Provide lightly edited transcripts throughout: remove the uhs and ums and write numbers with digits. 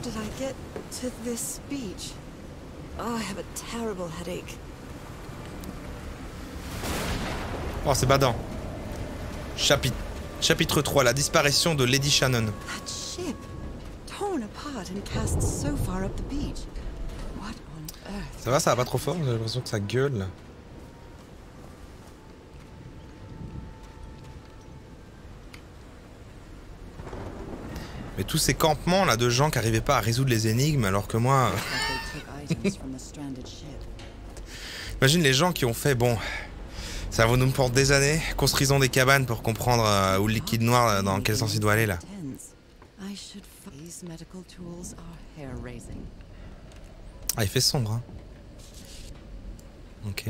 did I get to this beach? Oh, I have a terrible headache. Oh, c'est badant. Chapitre 3, la disparition de Lady Shannon. That ship, torn apart and cast so far up the beach. What on earth? Ça va, ça va pas trop fort? J'ai l'impression que ça gueule là. Mais tous ces campements là de gens qui arrivaient pas à résoudre les énigmes alors que moi... Imagine les gens qui ont fait, bon, ça va nous prendre des années, construisons des cabanes pour comprendre où le liquide noir, dans quel sens il doit aller là. Ah, il fait sombre, hein. Ok.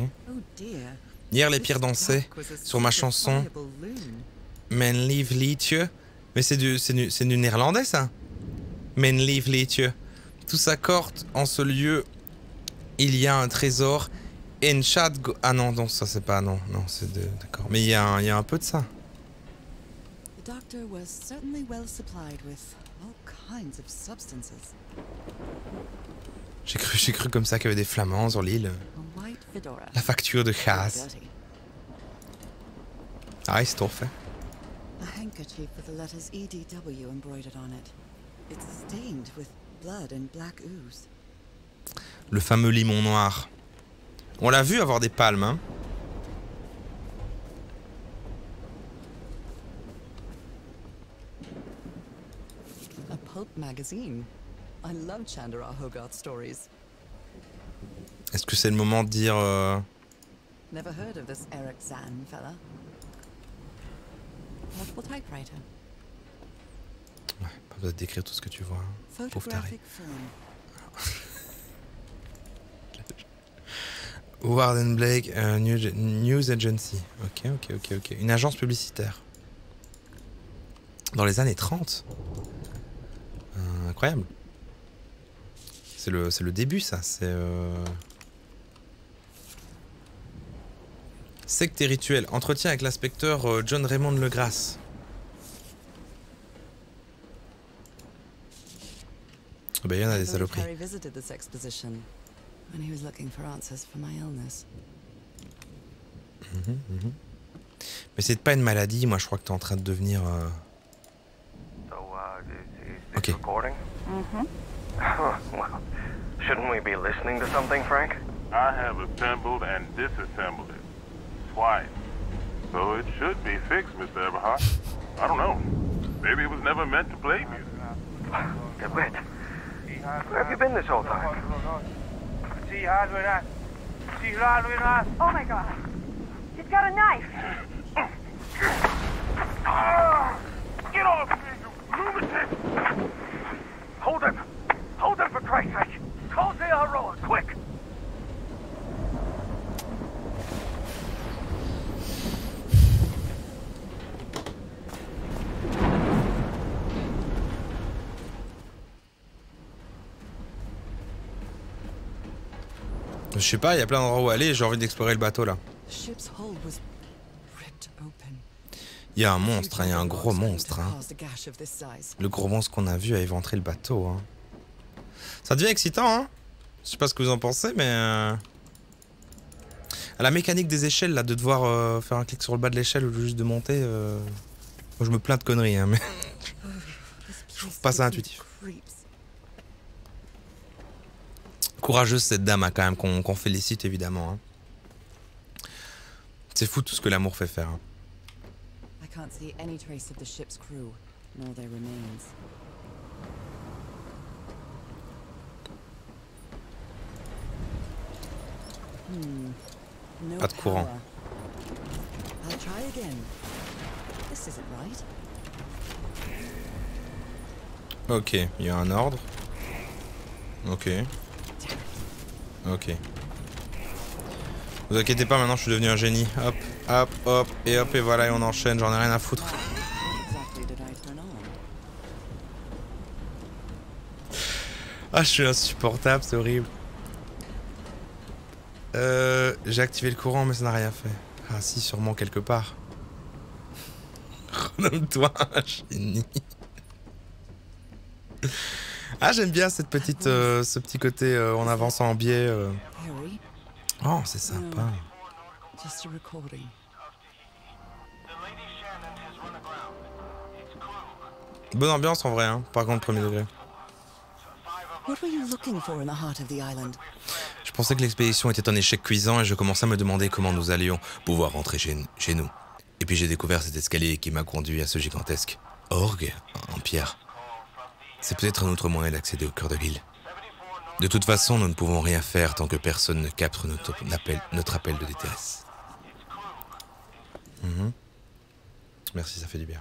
Hier les pires dansaient sur ma chanson Men Live Liedje. Mais c'est du néerlandais ça. Men Live Liedje. Tout s'accorde en ce lieu. Il y a un trésor. Ah non, non, ça c'est pas... Non, non, c'est de... D'accord. Mais il y a un peu de ça. J'ai cru comme ça qu'il y avait des flamands sur l'île. La facture de gaz. Ah, c'est trop fait. A handkerchief with the letters EDW embroidered on it. It's stained with blood and black ooze. Le fameux limon noir. On l'a vu avoir des palmes, hein. A pulp magazine. I love Chandra Hogarth stories. Est-ce que c'est le moment de dire Never heard of this Eric Zahn fella? Portable typewriter. Ouais, pas besoin de décrire tout ce que tu vois. Hein. Pauvre taré. Howard & Blake News Agency. Ok. Une agence publicitaire. Dans les années 30. Incroyable. C'est le début, ça. C'est... Secte et rituel. Entretien avec l'inspecteur John Raymond Legrasse. Oh ben, il y en a des saloperies. Mais c'est pas une maladie, moi je crois que t'es en train de devenir... Ok. Well, shouldn't we be listening to something, Frank? I have assembled and disassembled it. Twice. So it should be fixed, Mr. Everhart. I don't know. Maybe it was never meant to play music. DeWitt, where have you been this whole time? Oh my God. He's got a knife. Get off me, you lunatic! Hold him! Hold him for Christ's sake! Call the Aroa, quick! Je sais pas, il y a plein d'endroits où aller, j'ai envie d'explorer le bateau là. Il y a un monstre, hein, il y a un gros monstre. Hein. Le gros monstre qu'on a vu a éventré le bateau. Hein. Ça devient excitant, hein. Je sais pas ce que vous en pensez, mais... La mécanique des échelles, là, de devoir faire un clic sur le bas de l'échelle ou juste de monter... Moi, je me plains de conneries, hein, mais... je trouve pas ça intuitif. Courageuse cette dame, hein, quand même, qu'on félicite, évidemment. Hein. C'est fou tout ce que l'amour fait faire. Hein. Can't see any trace of the ship's crew, nor their remains. No pas de courant. I'll try again. This isn't right. Ok, il y a un ordre. Ok. Ok. Vous inquiétez pas, maintenant je suis devenu un génie. Hop, hop, hop, et voilà, et on enchaîne, j'en ai rien à foutre. Ah, je suis insupportable, c'est horrible. J'ai activé le courant, mais ça n'a rien fait. Ah si, sûrement quelque part. Renomme-toi un génie. Ah, j'aime bien cette petite, ce petit côté en avançant en biais. Oh, c'est sympa. Just a recording. Bonne ambiance en vrai, hein. Par contre, premier degré. What were you looking for in the heart of the island? Je pensais que l'expédition était un échec cuisant et je commençais à me demander comment nous allions pouvoir rentrer chez nous. Et puis j'ai découvert cet escalier qui m'a conduit à ce gigantesque orgue en pierre. C'est peut-être un autre moyen d'accéder au cœur de l'île. De toute façon, nous ne pouvons rien faire tant que personne ne capte notre appel de détresse. Merci, ça fait du bien.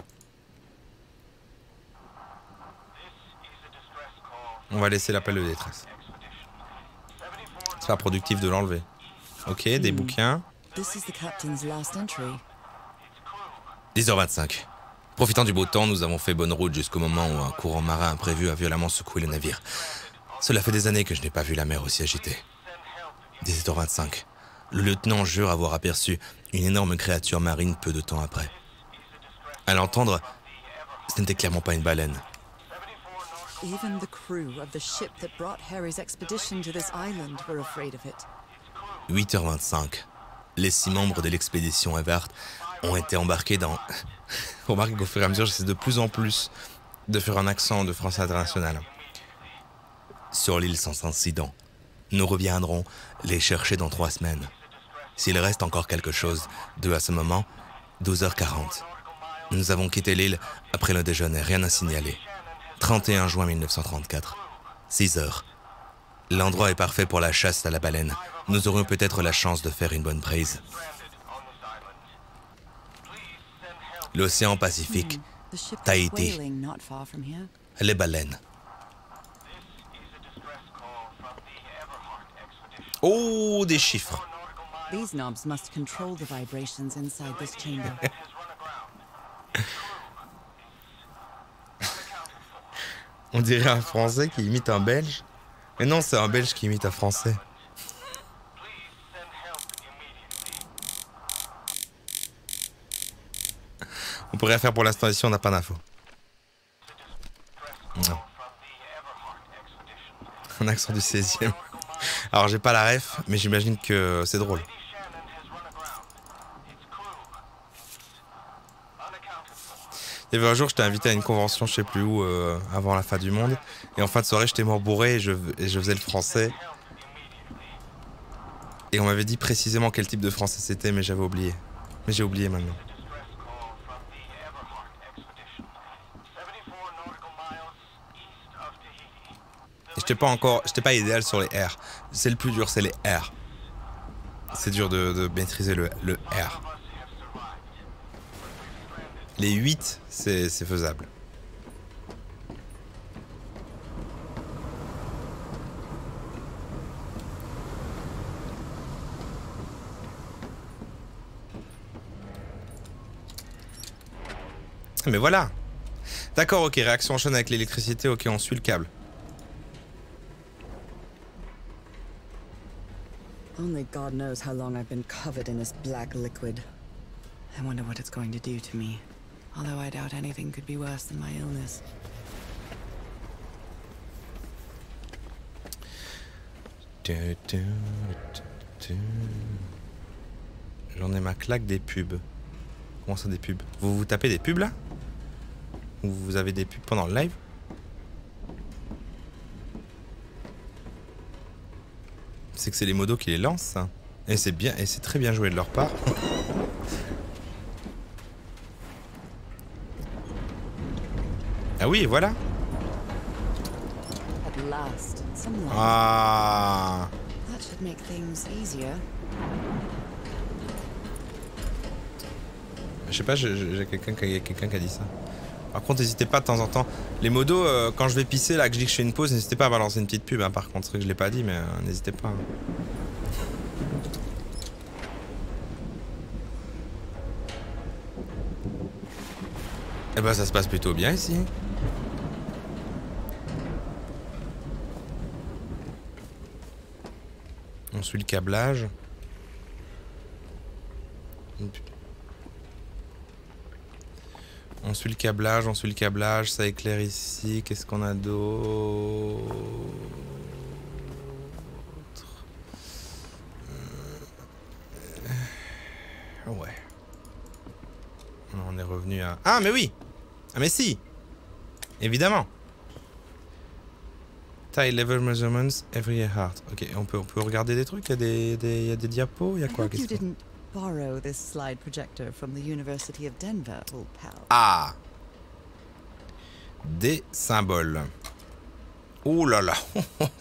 On va laisser l'appel de détresse. C'est pas productif de l'enlever. Ok, des bouquins. 10h25. Profitant du beau temps, nous avons fait bonne route jusqu'au moment où un courant marin imprévu a violemment secoué le navire. Cela fait des années que je n'ai pas vu la mer aussi agitée. 17h25. Le lieutenant jure avoir aperçu une énorme créature marine peu de temps après. À l'entendre, ce n'était clairement pas une baleine. Even the crew of the ship that brought Harry's expedition to this island were afraid of it. 8h25. Les 6 membres de l'expédition Everhart ont été embarqués dans... Remarquez qu'au fur et à mesure, j'essaie de plus en plus de faire un accent de français international. Sur l'île sans incident. Nous reviendrons les chercher dans 3 semaines. S'il reste encore quelque chose d'eux à ce moment, 12h40. Nous avons quitté l'île après le déjeuner, rien à signaler. 31 juin 1934. 6h. L'endroit est parfait pour la chasse à la baleine. Nous aurions peut-être la chance de faire une bonne prise. L'océan Pacifique, Tahiti, les baleines. Oh, des chiffres. These knobs must control the vibrations inside this chamber. On dirait un Français qui imite un Belge. Mais non, c'est un Belge qui imite un Français. On pourrait rien faire pour l'instant ici, on n'a pas d'infos. Non. Un accent du 16e. Alors j'ai pas la ref, mais j'imagine que c'est drôle. Il y avait un jour, j'étais invité à une convention, je sais plus où, avant la fin du monde. Et en fin de soirée, j'étais mort bourré et je faisais le français. Et on m'avait dit précisément quel type de français c'était, mais j'avais oublié. Mais j'ai oublié maintenant. Et j'étais pas idéal sur les R. C'est le plus dur, c'est les R. C'est dur de maîtriser le R. Les 8, c'est faisable. Mais voilà. D'accord, ok, réaction en chaîne avec l'électricité, ok, on suit le câble. Only God knows how long I've been covered in this black liquid. I wonder what it's going to do to me. Although I doubt anything could be worse than my illness. J'en ai ma claque des pubs. Comment ça des pubs? Vous tapez des pubs là? Ou vous avez des pubs pendant le live? C'est que c'est les modos qui les lancent, ça. Et c'est bien, et c'est très bien joué de leur part. Ah oui, voilà. Ah. Je sais pas, j'ai quelqu'un qui a dit ça. Par contre, n'hésitez pas de temps en temps. Les modos, quand je vais pisser, là, que je dis que je fais une pause, n'hésitez pas à balancer une petite pub. Hein, par contre, c'est vrai que je l'ai pas dit, mais n'hésitez pas. Hein. Eh ben, ça se passe plutôt bien ici. On suit le câblage. On suit le câblage, ça éclaire ici. Qu'est-ce qu'on a d'autre? Ouais. On est revenu à... Ah mais oui! Ah mais si! Évidemment! Tile level measurements every heart. Ok, on peut regarder des trucs, il y a des diapos, il y a quoi? Borrow this slide projector from the University of Denver, old pal. Ah! Des symboles. Ouh là là!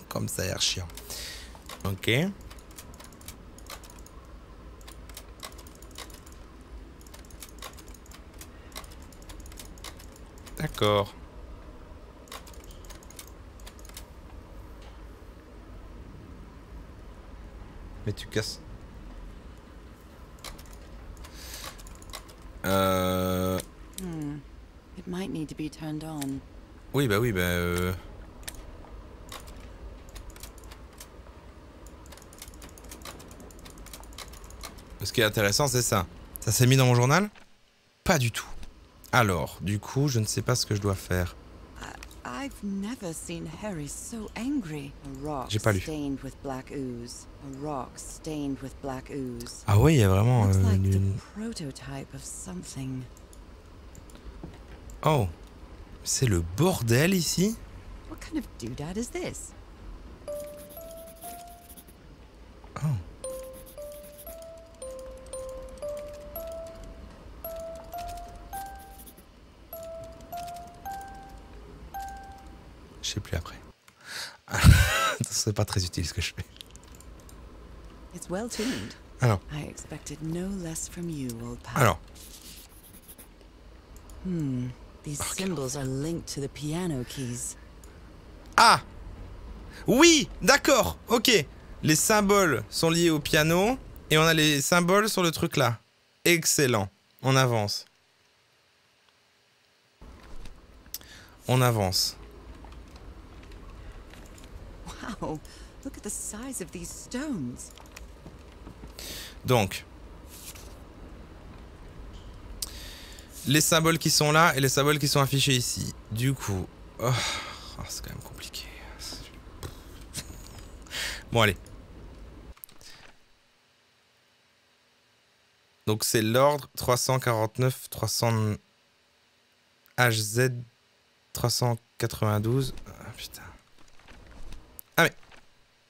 Comme ça a l'air chiant. Ok. D'accord. Mais tu casses. It might need to be turned on. Oui, bah oui, bah... Ce qui est intéressant, c'est ça. Ça s'est mis dans mon journal? Pas du tout. Alors, du coup, je ne sais pas ce que je dois faire. I've never seen Harry so angry. A rock stained with black ooze. A rock stained with black ooze. Ah oui, il y a vraiment Looks like the prototype of something. Oh, c'est le bordel ici. What kind of doodad is this? Oh. Je sais plus après. C'est pas très utile ce que je fais. It's well tuned. Alors. I expected no less from you, old pal. Alors. These symbols are linked to the piano keys. Ah! Oui, d'accord. Ok. Les symboles sont liés au piano et on a les symboles sur le truc là. Excellent. On avance. On avance. Wow, look at the size of these stones. Donc, les symboles qui sont là et les symboles qui sont affichés ici. Du coup, c'est quand même compliqué. Bon, allez. Donc, c'est l'ordre 349, 300 HZ 392. Ah, putain. Ah, mais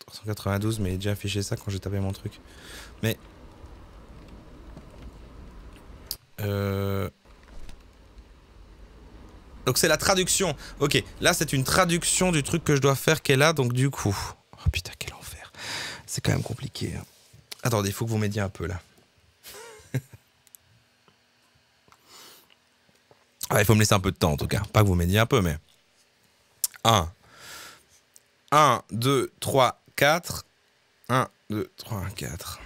392, mais j'ai déjà affiché ça quand j'ai tapé mon truc. Mais. Donc c'est la traduction. Ok, là c'est une traduction du truc que je dois faire qu'elle a, donc du coup... Oh putain, quel enfer. C'est quand même compliqué. Attendez, il faut que vous m'aidiez un peu là. Il faut me laisser un peu de temps en tout cas. Pas que vous m'aidiez un peu, mais... 1, 2, 3, 4. 1, 2, 3, 4.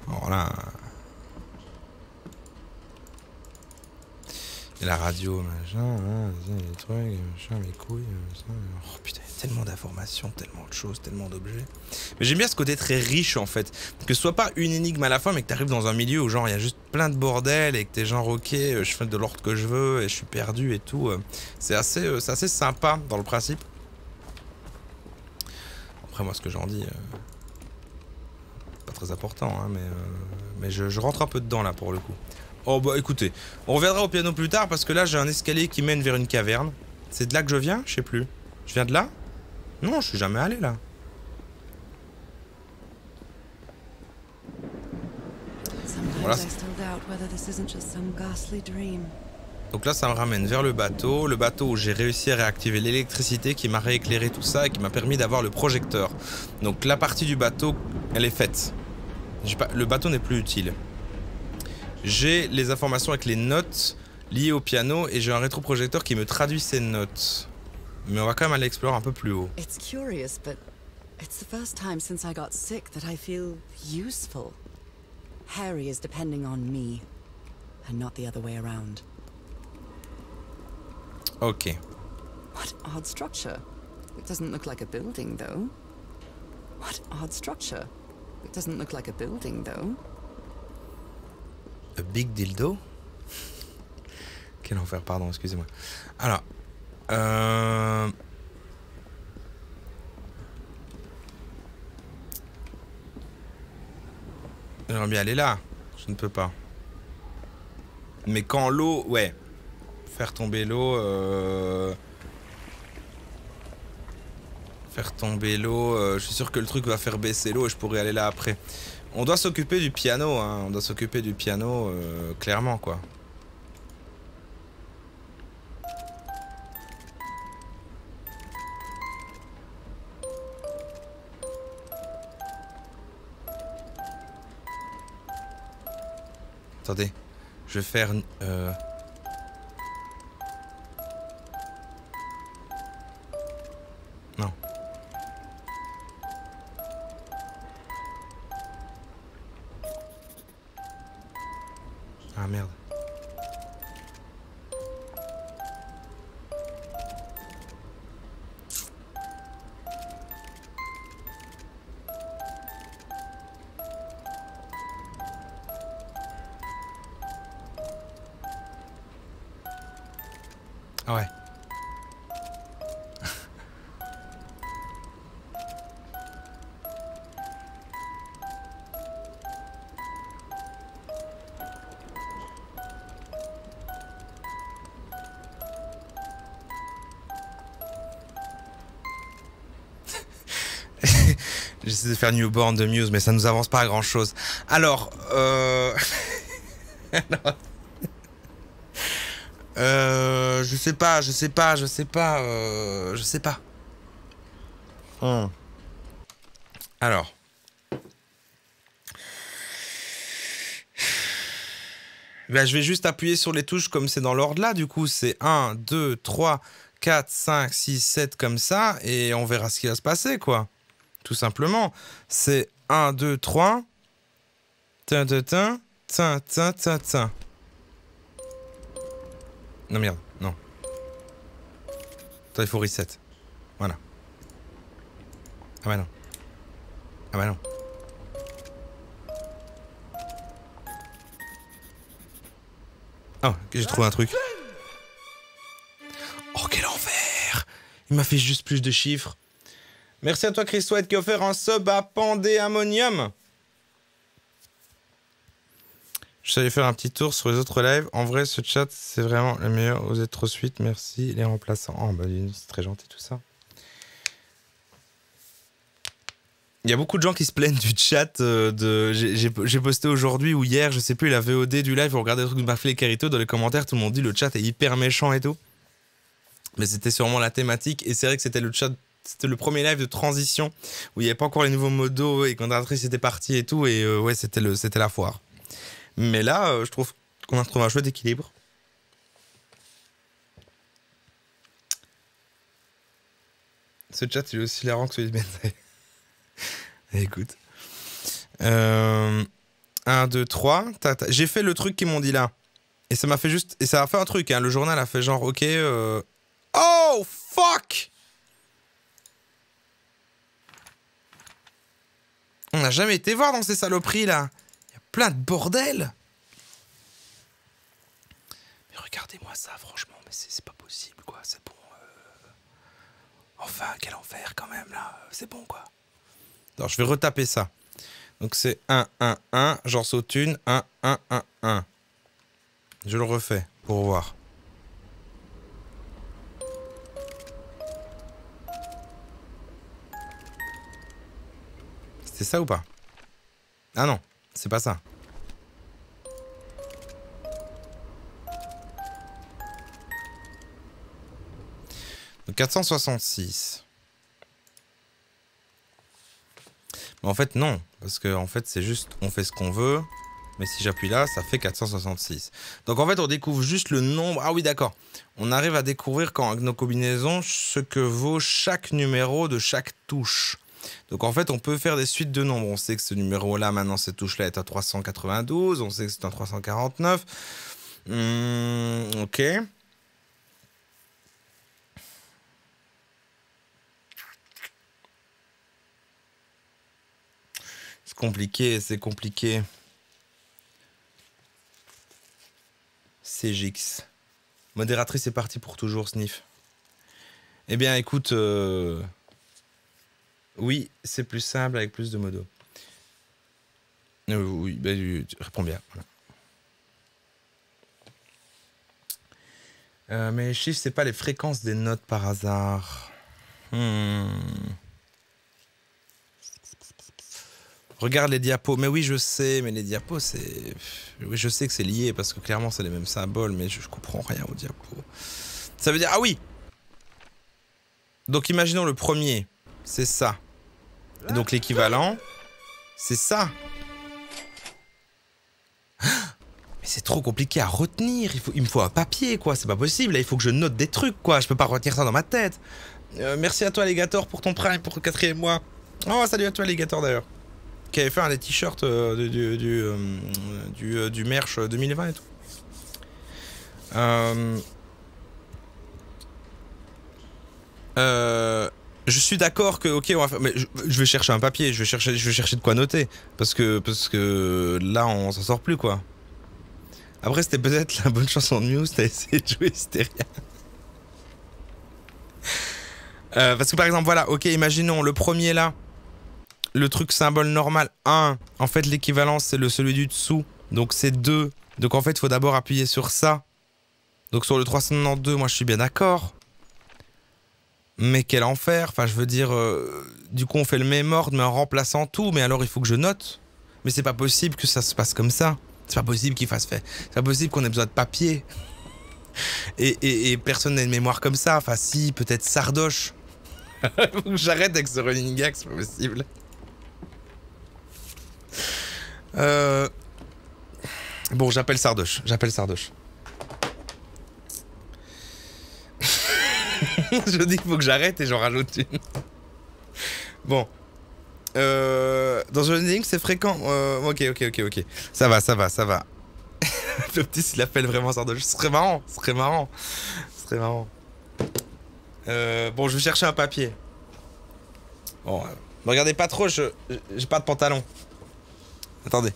Alors là... Et la radio, machin, les trucs, machin, les couilles, machin. Oh putain, il y a tellement d'informations, tellement de choses, tellement d'objets. Mais j'aime bien ce côté très riche en fait. Que ce soit pas une énigme à la fin, mais que t'arrives dans un milieu où genre il y a juste plein de bordel et que t'es genre ok, je fais de l'ordre que je veux et je suis perdu et tout. C'est assez sympa dans le principe. Après moi ce que j'en dis, pas très important, hein, mais je rentre un peu dedans là pour le coup. Oh bah écoutez, on reviendra au piano plus tard parce que là j'ai un escalier qui mène vers une caverne. C'est de là que je viens? Je sais plus. Je viens de là? Non, je suis jamais allé là. Voilà. Donc là ça me ramène vers le bateau où j'ai réussi à réactiver l'électricité qui m'a rééclairé tout ça et qui m'a permis d'avoir le projecteur. Donc la partie du bateau, elle est faite. Le bateau n'est plus utile. J'ai les informations avec les notes liées au piano et j'ai un rétroprojecteur qui me traduit ces notes. Mais on va quand même aller explorer un peu plus haut. It's curious, but it's the first time since I got sick that I feel useful. Harry is depending on me, and not the other way around. Ok. What odd structure. It doesn't look like a building, though. What odd structure. It doesn't look like a building, though. A big dildo. Quel enfer, pardon, excusez-moi. Alors, j'aimerais bien aller là. Je ne peux pas. Mais quand l'eau... Ouais. Faire tomber l'eau... Faire tomber l'eau... je suis sûr que le truc va faire baisser l'eau et je pourrais aller là après. On doit s'occuper du piano, hein. On doit s'occuper du piano, clairement, quoi. Attendez, je vais faire... Non. Ah merde. Ah ouais. J'essaie de faire Newborn de Muse, mais ça nous avance pas à grand chose. Alors, Alors... je sais pas. Alors. Bah, je vais juste appuyer sur les touches comme c'est dans l'ordre là. Du coup, c'est 1, 2, 3, 4, 5, 6, 7 comme ça. Et on verra ce qui va se passer, quoi. Tout simplement. C'est 1, 2, 3. Tin, tin, tin, tin, tin, tin, tin. Non, merde, non. Attends, il faut reset. Voilà. Ah bah non. Ah bah non. Oh, j'ai trouvé un truc. Oh, quel enfer! Il m'a fait juste plus de chiffres. Merci à toi, Chris White, qui a offert un sub à Pandéamonium. Je suis allé faire un petit tour sur les autres lives. En vrai, ce chat, c'est vraiment le meilleur. Vous êtes trop sweet. Merci, les remplaçants. Oh, bah, c'est très gentil tout ça. Il y a beaucoup de gens qui se plaignent du chat. J'ai posté aujourd'hui ou hier, je sais plus, la VOD du live. Vous regardez le truc de Barclay et Carito. Dans les commentaires, tout le monde dit le chat est hyper méchant et tout. Mais c'était sûrement la thématique. Et c'est vrai que c'était le chat. C'était le premier live de transition où il n'y avait pas encore les nouveaux modos et quand Candatrice était parti et tout. Et ouais, c'était la foire. Mais là, je trouve qu'on a retrouvé un chouette équilibre. Ce chat, il est aussi hilarant que celui de Benzaï. Écoute. 1, 2, 3. J'ai fait le truc qu'ils m'ont dit là. Et ça m'a fait juste... Et ça a fait un truc, hein. Le journal a fait genre, ok... Oh, fuck! On n'a jamais été voir dans ces saloperies là. Il y a plein de bordel. Mais regardez-moi ça, franchement. Mais c'est pas possible, quoi. C'est bon. Enfin, quel enfer quand même là. C'est bon, quoi. Alors, je vais retaper ça. Donc, c'est 1, 1, 1. Genre saute une. 1, 1, 1, 1. Je le refais pour voir. C'était ça ou pas? Ah non, c'est pas ça. Donc 466. Mais en fait, non. Parce que en fait, c'est juste, on fait ce qu'on veut. Mais si j'appuie là, ça fait 466. Donc en fait, on découvre juste le nombre. Ah oui, d'accord. On arrive à découvrir, quand avec nos combinaisons, ce que vaut chaque numéro de chaque touche. Donc en fait, on peut faire des suites de nombres. On sait que ce numéro-là, maintenant, cette touche-là est à 392. On sait que c'est un 349. Ok. C'est compliqué, c'est compliqué. Merci EGX. Modératrice est partie pour toujours, Sniff. Eh bien, écoute... Oui, c'est plus simple avec plus de modos. Oui, bah, tu réponds bien. Voilà. Mais les chiffres, c'est pas les fréquences des notes par hasard. Regarde les diapos. Mais oui, je sais, mais les diapos, c'est... Oui, je sais que c'est lié, parce que clairement, c'est les mêmes symboles, mais je comprends rien aux diapos. Ça veut dire... Ah oui! Donc, imaginons le premier. C'est ça. Et donc, l'équivalent, c'est ça. Mais c'est trop compliqué à retenir. Il me faut un papier, quoi. C'est pas possible. Là, il faut que je note des trucs, quoi. Je peux pas retenir ça dans ma tête. Merci à toi, Alligator, pour ton prime, pour le 4e mois. Oh, salut à toi, Alligator, d'ailleurs. Qui avait fait un des t-shirts du merch 2020 et tout. Je suis d'accord que, ok, on va faire, mais je vais chercher un papier, je vais chercher de quoi noter. Parce que là, on s'en sort plus, quoi. Après, c'était peut-être la bonne chanson de Muse, t'as essayé de jouer Hysteria. Parce que par exemple, voilà, ok, imaginons le premier là, le truc symbole normal 1, en fait l'équivalent c'est celui du dessous, donc c'est 2. Donc en fait, il faut d'abord appuyer sur ça. Donc sur le 392, moi je suis bien d'accord. Mais quel enfer, enfin je veux dire, du coup on fait le même ordre mais en remplaçant tout, mais alors il faut que je note. Mais c'est pas possible que ça se passe comme ça. C'est pas possible qu'il fasse fait. C'est pas possible qu'on ait besoin de papier. Et personne n'a une mémoire comme ça. Enfin si, peut-être Sardoche. Faut que j'arrête avec ce running gag, c'est pas possible. Bon, j'appelle Sardoche. Je dis qu'il faut que j'arrête et j'en rajoute une. Bon. Dans le running, c'est fréquent. Ok. Ça va. Le petit, s'il appelle vraiment Sardoche, ce serait marrant. Bon, je vais chercher un papier. Bon, ne regardez pas trop, j'ai pas de pantalon. Attendez.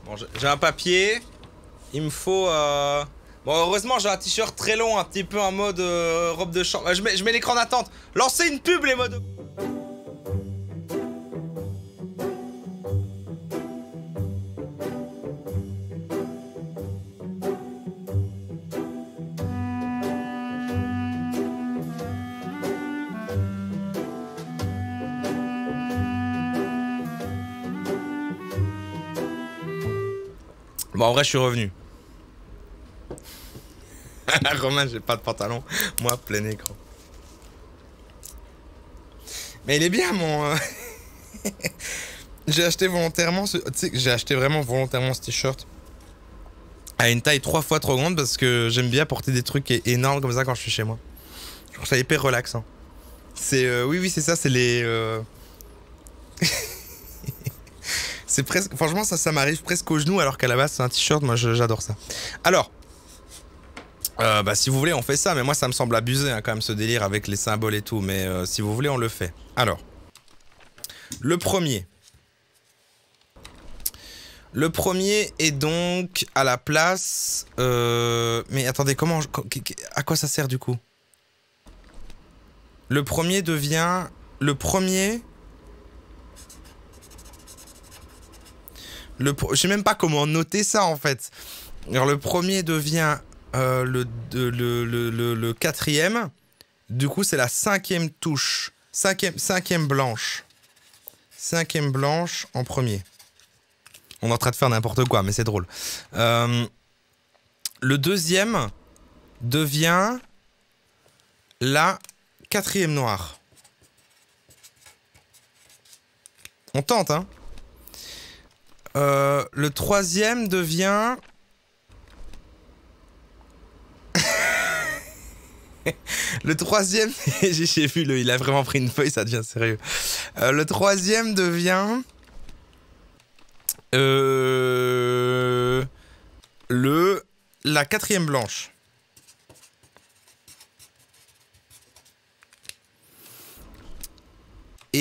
Bon, j'ai un papier. Il me faut... Bon, heureusement, j'ai un t-shirt très long, un petit peu en mode robe de chambre. Je mets l'écran d'attente. Lancez une pub, les modes... Bon, en vrai, je suis revenu. Romain, j'ai pas de pantalon. Moi, plein écran. Mais il est bien, mon... J'ai acheté volontairement ce... Tu sais, j'ai acheté vraiment volontairement ce t-shirt à une taille 3 fois trop grande parce que j'aime bien porter des trucs énormes comme ça quand je suis chez moi. Je trouve ça hyper relaxant. C'est... oui, c'est ça, c'est les... C'est presque... Franchement, ça m'arrive presque aux genoux alors qu'à la base, c'est un t-shirt. Moi, j'adore ça. Alors... bah, si vous voulez, on fait ça. Mais moi, ça me semble abusé, hein, quand même, ce délire avec les symboles et tout. Mais si vous voulez, on le fait. Alors... Le premier est donc à la place... Mais attendez, comment... À quoi ça sert, du coup? Le premier devient... Le premier... Je sais même pas comment noter ça en fait. Alors le premier devient le quatrième. Du coup c'est la cinquième touche. Cinquième blanche. Cinquième blanche en premier. On est en train de faire n'importe quoi mais c'est drôle. Le deuxième devient la quatrième noire. On tente hein. Le troisième devient... Le troisième... J'ai vu, il a vraiment pris une feuille, ça devient sérieux. Le troisième devient... La quatrième blanche.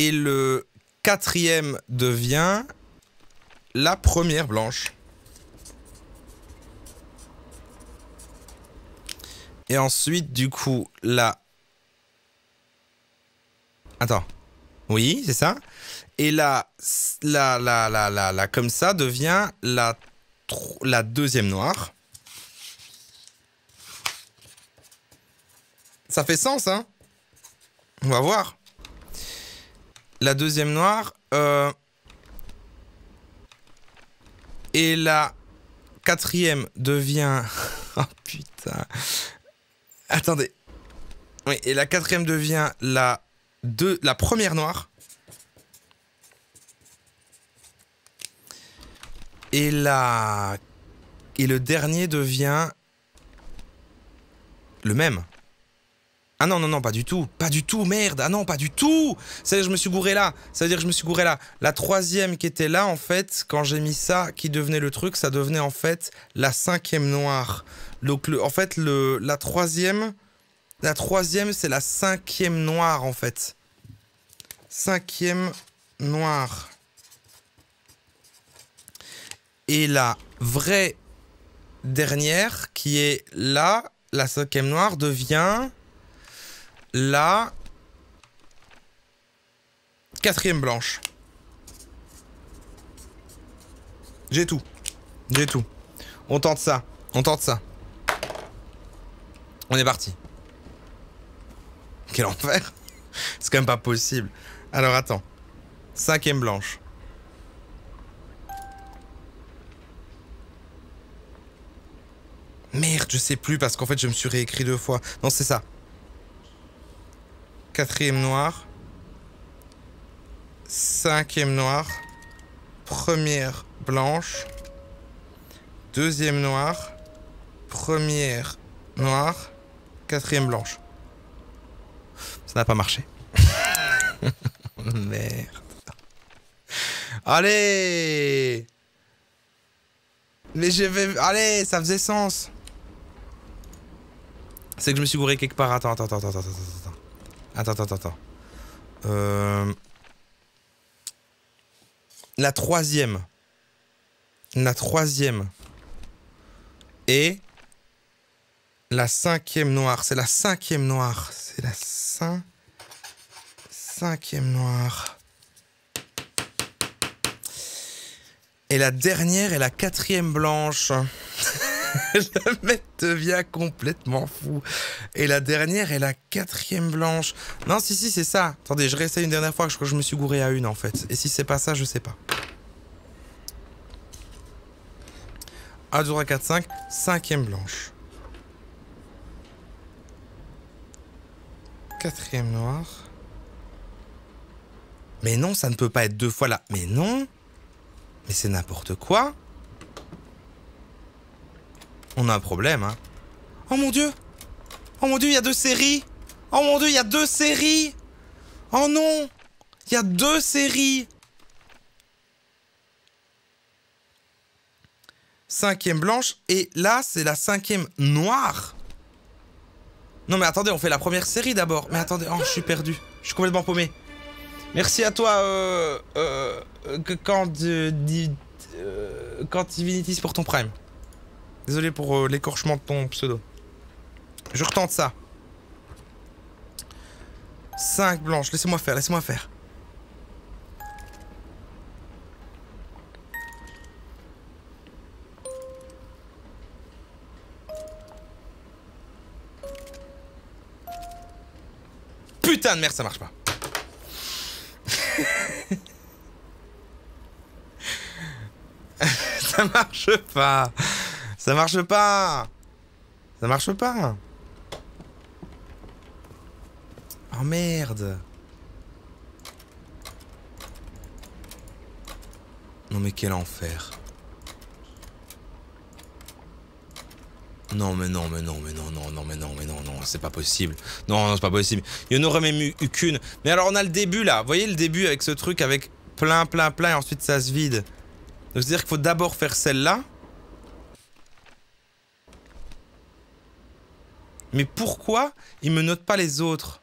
Et le 4e devient la première blanche. Et ensuite, du coup, la... Attends. Oui, c'est ça. Et comme ça devient la 2e noire. Ça fait sens, hein? On va voir. La 2e noire. Et la 4e devient... Oh putain. Attendez. Oui, et la 4e devient la première noire. Et le dernier devient le même. Ah non, non, non, pas du tout. Pas du tout, merde. Ah non, pas du tout. C'est-à-dire que je me suis gouré là. La 3e qui était là, en fait, quand j'ai mis ça, qui devenait le truc, ça devenait en fait la 5e noire. Donc, la 3e, c'est la 5e noire, en fait. 5e noire. Et la vraie dernière, qui est là, la 5e noire, devient la 4e blanche. J'ai tout. On tente ça. On est parti. Quel enfer. C'est quand même pas possible. Alors attends. 5e blanche. Merde, je sais plus parce qu'en fait je me suis réécrit 2 fois. Non, c'est ça. 4e noire. 5e noire. Première blanche. 2e noire. Première noire. 4e blanche. Ça n'a pas marché. Merde. Allez! Mais allez, ça faisait sens. C'est que je me suis gouré quelque part. Attends. La 3e. Et la 5e noire. C'est la 5e noire. C'est la 5e noire. Et la dernière est la 4e blanche. Le mec devient complètement fou. Et la dernière est la 4e blanche. Non, si, c'est ça. Attendez, je réessaye une dernière fois. Je crois que je me suis gouré à une, en fait. Et si c'est pas ça, je sais pas. 1, 2, 3, 4, 5. 5e blanche. 4e noire. Mais non, ça ne peut pas être 2 fois là. Mais non. Mais c'est n'importe quoi. On a un problème, hein. Oh mon Dieu, il y a 2 séries. Oh mon Dieu, il y a 2 séries. Oh non, il y a 2 séries. 5e blanche. Et là, c'est la 5e noire. Non mais attendez, on fait la première série d'abord. Mais attendez, oh, je suis perdu. Je suis complètement paumé. Merci à toi, quand Divinitis pour ton prime. Désolé pour l'écorchement de ton pseudo. Je retente ça. 5 blanches, laissez-moi faire. Putain de merde, ça marche pas. Ça marche pas. Oh merde. Non mais quel enfer. Non, c'est pas possible. Non, c'est pas possible. Il y en aurait même eu qu'une. Mais alors on a le début là. Vous voyez le début avec ce truc avec plein et ensuite ça se vide. Donc c'est-à-dire qu'il faut d'abord faire celle-là. Mais pourquoi il me note pas les autres?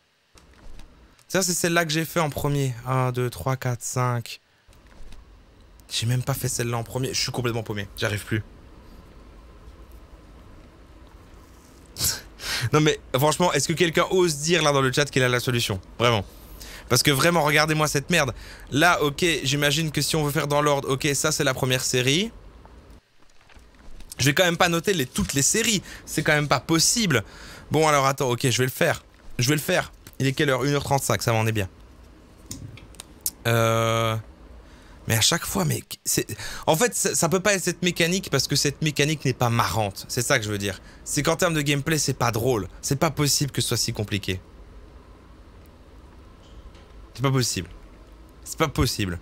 Ça, c'est celle-là que j'ai fait en premier. 1, 2, 3, 4, 5. J'ai même pas fait celle-là en premier. Je suis complètement paumé. J'arrive plus. Non mais franchement, est-ce que quelqu'un ose dire là dans le chat qu'il a la solution? Vraiment. Parce que vraiment, regardez-moi cette merde. Là, ok, j'imagine que si on veut faire dans l'ordre, ok, ça c'est la première série. Je vais quand même pas noter toutes les séries. C'est quand même pas possible. Bon alors attends, ok, je vais le faire. Je vais le faire. Il est quelle heure? 1h35, ça m'en est bien. Mais à chaque fois, mais en fait, ça peut pas être cette mécanique parce que cette mécanique n'est pas marrante. C'est ça que je veux dire. C'est qu'en termes de gameplay, c'est pas drôle. C'est pas possible que ce soit si compliqué. C'est pas possible. C'est pas possible.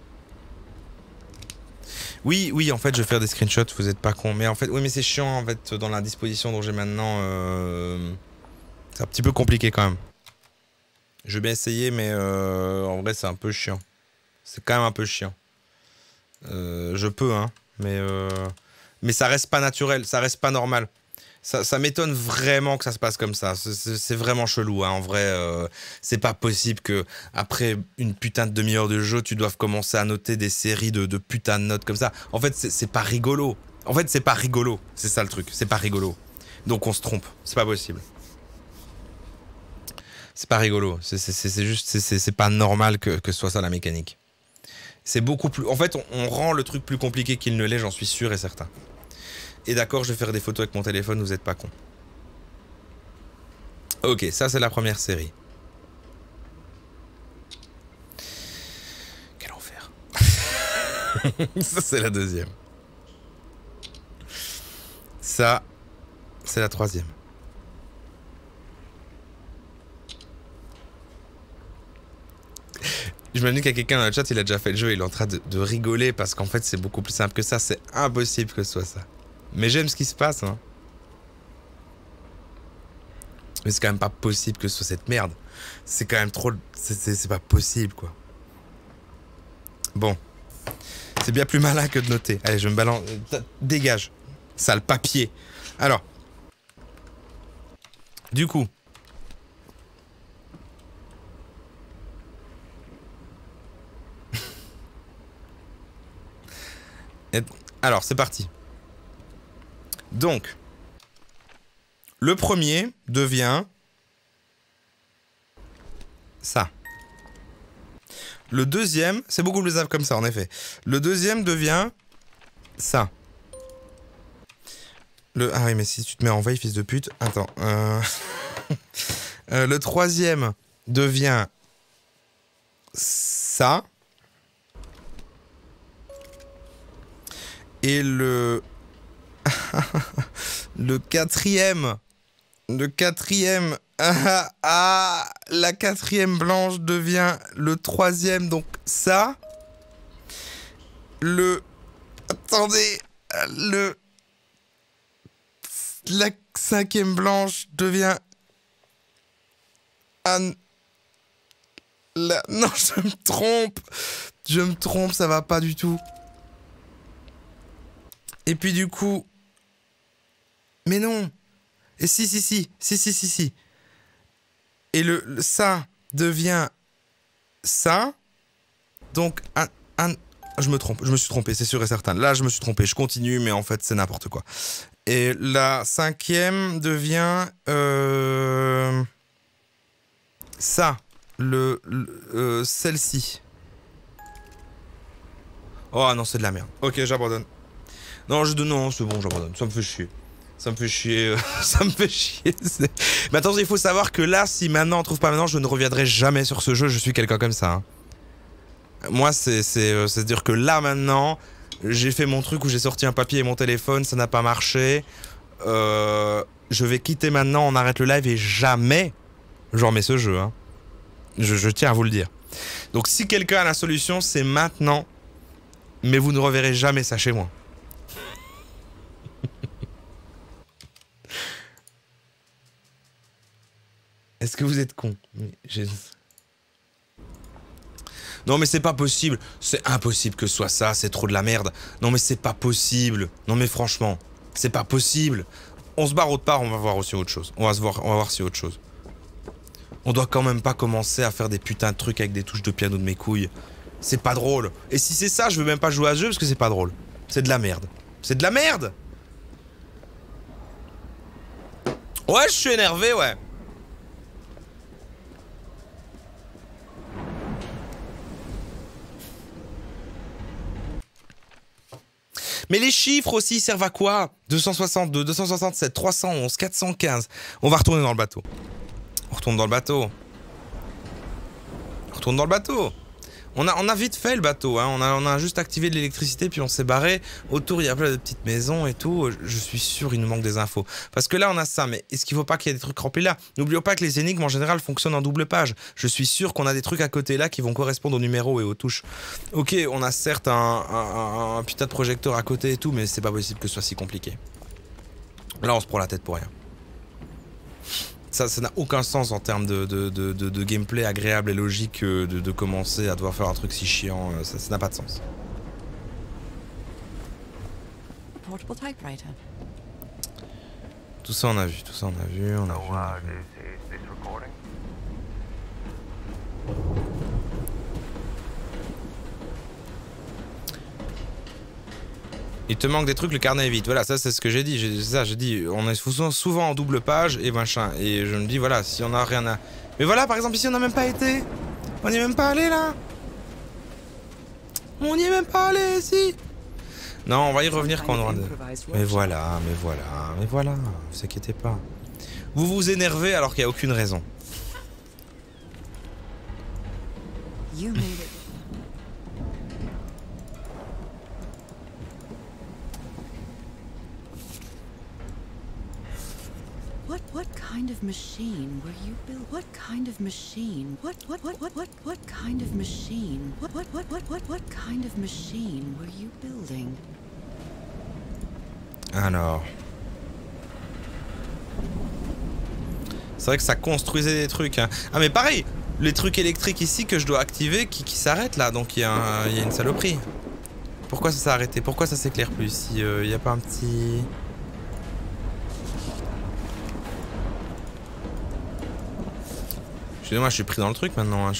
Oui, oui, en fait, je vais faire des screenshots, vous êtes pas con. Mais en fait, oui, mais c'est chiant, en fait, dans la disposition dont j'ai maintenant. C'est un petit peu compliqué quand même. Je vais bien essayer, mais en vrai, c'est un peu chiant. C'est quand même un peu chiant. Je peux, hein, mais ça reste pas naturel, ça reste pas normal. Ça m'étonne vraiment que ça se passe comme ça. C'est vraiment chelou, hein, en vrai. C'est pas possible que après une putain de demi-heure de jeu, tu doives commencer à noter des séries de putain de notes comme ça. En fait, c'est pas rigolo. En fait, c'est pas rigolo. C'est ça le truc. C'est pas rigolo. Donc on se trompe. C'est pas possible. C'est pas rigolo. C'est juste, c'est pas normal que ce soit ça la mécanique. C'est beaucoup plus... En fait, on rend le truc plus compliqué qu'il ne l'est, j'en suis sûr et certain. Et d'accord, je vais faire des photos avec mon téléphone, vous êtes pas con. Ok, ça c'est la première série. Quel enfer. Ça c'est la deuxième. Ça, c'est la troisième. J'imagine qu'il y a quelqu'un dans le chat, il a déjà fait le jeu, il est en train de rigoler parce qu'en fait c'est beaucoup plus simple que ça, c'est impossible que ce soit ça. Mais j'aime ce qui se passe, hein. Mais c'est quand même pas possible que ce soit cette merde. C'est quand même trop... C'est pas possible, quoi. Bon. C'est bien plus malin que de noter. Allez, je me balance... Dégage. Sale papier. Alors. Du coup... Alors, c'est parti. Donc, le premier devient ça. Le deuxième, c'est beaucoup plus simple comme ça, en effet. Le deuxième devient ça. Ah oui, mais si tu te mets en veille, fils de pute. Attends. Le troisième devient ça. Et le quatrième, la quatrième blanche devient le troisième, donc ça. Attendez, la cinquième blanche devient non, je me trompe, ça va pas du tout. Et puis du coup... Mais non. Et si. Et ça devient ça. Donc je me trompe, je me suis trompé, c'est sûr et certain. Là, je me suis trompé, je continue, mais en fait, c'est n'importe quoi. Et la cinquième devient... ça. Celle-ci. Oh non, c'est de la merde. Ok, j'abandonne. Non, non, c'est bon, j'abandonne. Ça me fait chier. Ça me fait chier. Ça me fait chier. Mais attendez, il faut savoir que là, si maintenant on trouve pas maintenant, je ne reviendrai jamais sur ce jeu. Je suis quelqu'un comme ça. Hein. Moi, c'est-à-dire que là, maintenant, j'ai fait mon truc où j'ai sorti un papier et mon téléphone, ça n'a pas marché. Je vais quitter maintenant, on arrête le live et jamais j'en remets ce jeu. Hein. Je tiens à vous le dire. Donc, si quelqu'un a la solution, c'est maintenant. Mais vous ne reverrez jamais ça chez moi. Est-ce que vous êtes con? Non mais c'est pas possible. C'est impossible que ce soit ça, c'est trop de la merde. Non mais c'est pas possible. Non mais franchement, c'est pas possible. On se barre autre part, on va voir aussi autre chose. On va voir si autre chose. On doit quand même pas commencer à faire des putains de trucs avec des touches de piano de mes couilles. C'est pas drôle. Et si c'est ça, je veux même pas jouer à ce jeu parce que c'est pas drôle. C'est de la merde. C'est de la merde! Ouais, je suis énervé, ouais. Mais les chiffres aussi servent à quoi? 262, 267, 311, 415. On va retourner dans le bateau. On retourne dans le bateau. On retourne dans le bateau. On a vite fait le bateau, hein. On a juste activé de l'électricité puis on s'est barré. Autour il y a plein de petites maisons et tout. Je suis sûr il nous manque des infos. Parce que là on a ça, mais est-ce qu'il faut pas qu'il y ait des trucs remplis là? N'oublions pas que les énigmes en général fonctionnent en double page. Je suis sûr qu'on a des trucs à côté là qui vont correspondre aux numéros et aux touches. Ok, on a certes un putain de projecteur à côté et tout, mais c'est pas possible que ce soit si compliqué. Là on se prend la tête pour rien. Ça n'a aucun sens en termes de gameplay agréable et logique de commencer à devoir faire un truc si chiant. Ça n'a pas de sens. Tout ça on a vu, tout ça on a vu, on a vu. Il te manque des trucs, le carnet est vide. Voilà, ça c'est ce que j'ai dit. J'ai dit, on est souvent en double page et machin. Et je me dis, voilà, si on a rien à... Mais voilà, par exemple, ici on n'a même pas été. On n'y est même pas allé là. On n'y est même pas allé ici. Non, on va y revenir quand on aura... Mais voilà, mais voilà, mais voilà. Ne vous inquiétez pas. Vous vous énervez alors qu'il n'y a aucune raison. What kind of machine were you built? What kind of machine? What kind of machine? What kind of machine were you building? Alors. C'est vrai que ça construisait des trucs. Hein. Ah mais pareil, les trucs électriques ici que je dois activer qui s'arrêtent là, donc il y a une saloperie. Pourquoi ça s'est arrêté? Pourquoi ça s'éclaire plus ici? Il n'y a pas un petit... Excusez-moi, je suis pris dans le truc maintenant. Hein.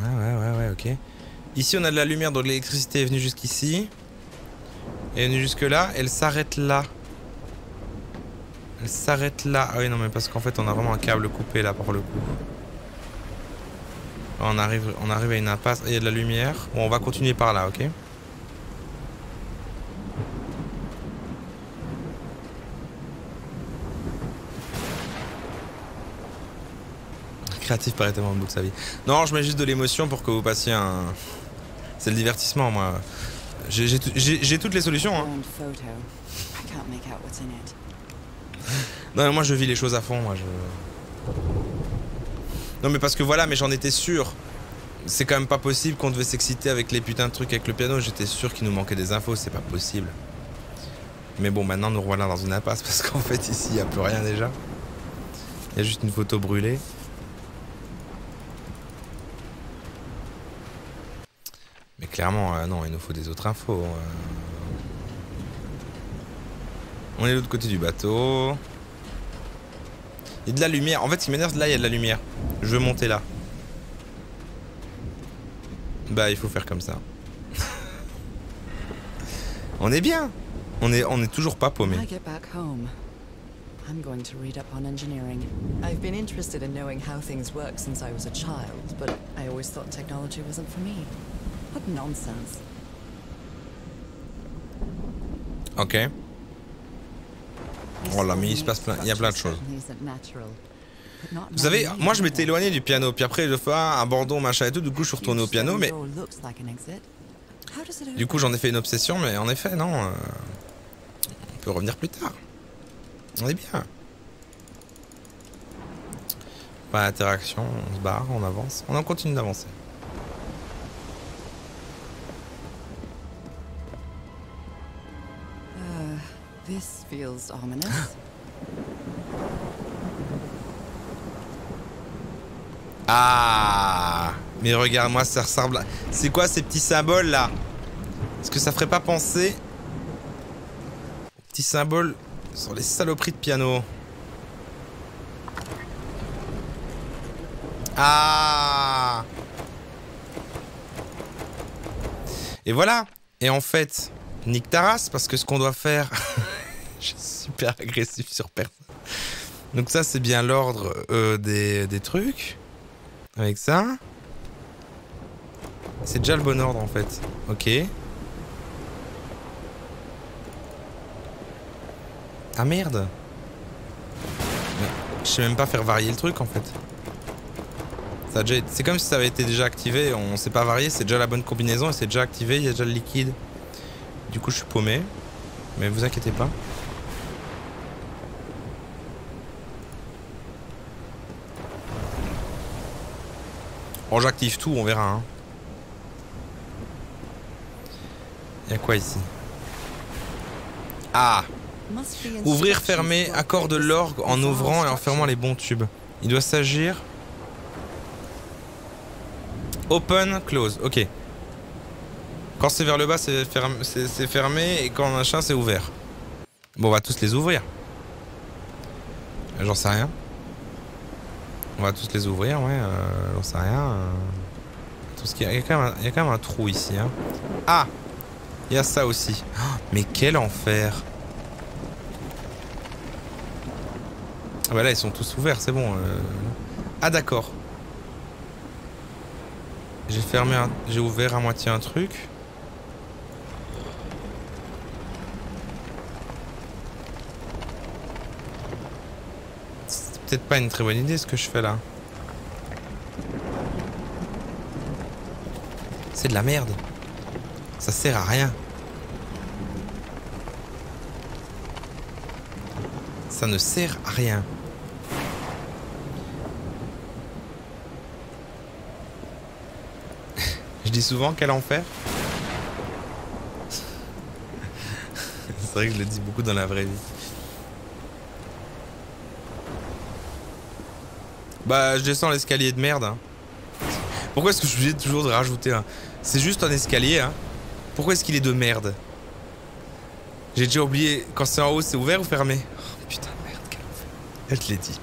Ouais, ok. Ici, on a de la lumière, donc l'électricité est venue jusqu'ici. Elle est venue jusque là, elle s'arrête là. Elle s'arrête là. Ah oui, non, mais parce qu'en fait, on a vraiment un câble coupé là pour le coup. On arrive à une impasse. Il y a de la lumière. Bon, on va continuer par là, ok? Créatif paraît tellement beau de sa vie. Non, je mets juste de l'émotion pour que vous passiez un... C'est le divertissement, moi. J'ai toutes les solutions, hein. Non, moi je vis les choses à fond, moi Non mais parce que voilà, mais j'en étais sûr. C'est quand même pas possible qu'on devait s'exciter avec les putains de trucs avec le piano. J'étais sûr qu'il nous manquait des infos, c'est pas possible. Mais bon, maintenant nous revoilà dans une impasse parce qu'en fait ici il n'y a plus rien déjà. Il y a juste une photo brûlée. Mais clairement, non, il nous faut des autres infos. On est de l'autre côté du bateau. Il y a de la lumière. En fait, ce qui m'énerve, là, il y a de la lumière. Je veux monter là. Bah, il faut faire comme ça. On est bien. On est toujours pas paumé. I'm going to read up on engineering. I've been interested in knowing how things work since I was a child, but I always thought technology wasn't for me. What nonsense. Ok. Oh là, mais il se passe plein, il y a plein de choses. Vous savez, moi je m'étais éloigné du piano, puis après je fais un abandon, machin et tout, du coup je suis retourné au piano, mais... Du coup j'en ai fait une obsession, mais en effet, non. On peut revenir plus tard. On est bien. Pas d'interaction, on se barre, on avance. On en continue d'avancer. This feels ominous. Ah, mais regarde-moi, ça ressemble à... C'est quoi ces petits symboles là? Est-ce que ça ferait pas penser aux petits symboles sur les saloperies de piano? Ah. Et voilà. Et en fait, nique ta race, parce que ce qu'on doit faire... Je suis super agressif sur personne. Donc ça, c'est bien l'ordre des trucs. Avec ça. C'est déjà le bon ordre, en fait. Ok. Ah merde. Mais je sais même pas faire varier le truc, en fait. C'est comme si ça avait été déjà activé, on s'est pas varié, c'est déjà la bonne combinaison et c'est déjà activé, il y a déjà le liquide. Du coup je suis paumé, mais vous inquiétez pas. Bon, j'active tout, on verra. Hein. Il y a quoi ici? Ah! Ouvrir, fermer, accord de l'orgue en ouvrant et en fermant les bons tubes. Il doit s'agir... Open, close, ok. Quand c'est vers le bas, c'est fermé, et quand machin, c'est ouvert. Bon, on va tous les ouvrir. J'en sais rien. On va tous les ouvrir, ouais, j'en sais rien. Tout ce qui... il y a quand même un trou ici. Hein. Ah! Il y a ça aussi. Oh, mais quel enfer! Ah bah là, ils sont tous ouverts, c'est bon. Ah d'accord. J'ai ouvert à moitié un truc. C'est peut-être pas une très bonne idée ce que je fais là. C'est de la merde. Ça sert à rien. Ça ne sert à rien. Je dis souvent quel enfer. C'est vrai que je le dis beaucoup dans la vraie vie. Bah je descends l'escalier de merde. Hein. Pourquoi est-ce que je suis obligé toujours de rajouter un... C'est juste un escalier. Hein. Pourquoi est-ce qu'il est de merde? J'ai déjà oublié. Quand c'est en haut, c'est ouvert ou fermé? Oh, putain de merde, quel enfer. Je l'ai dit.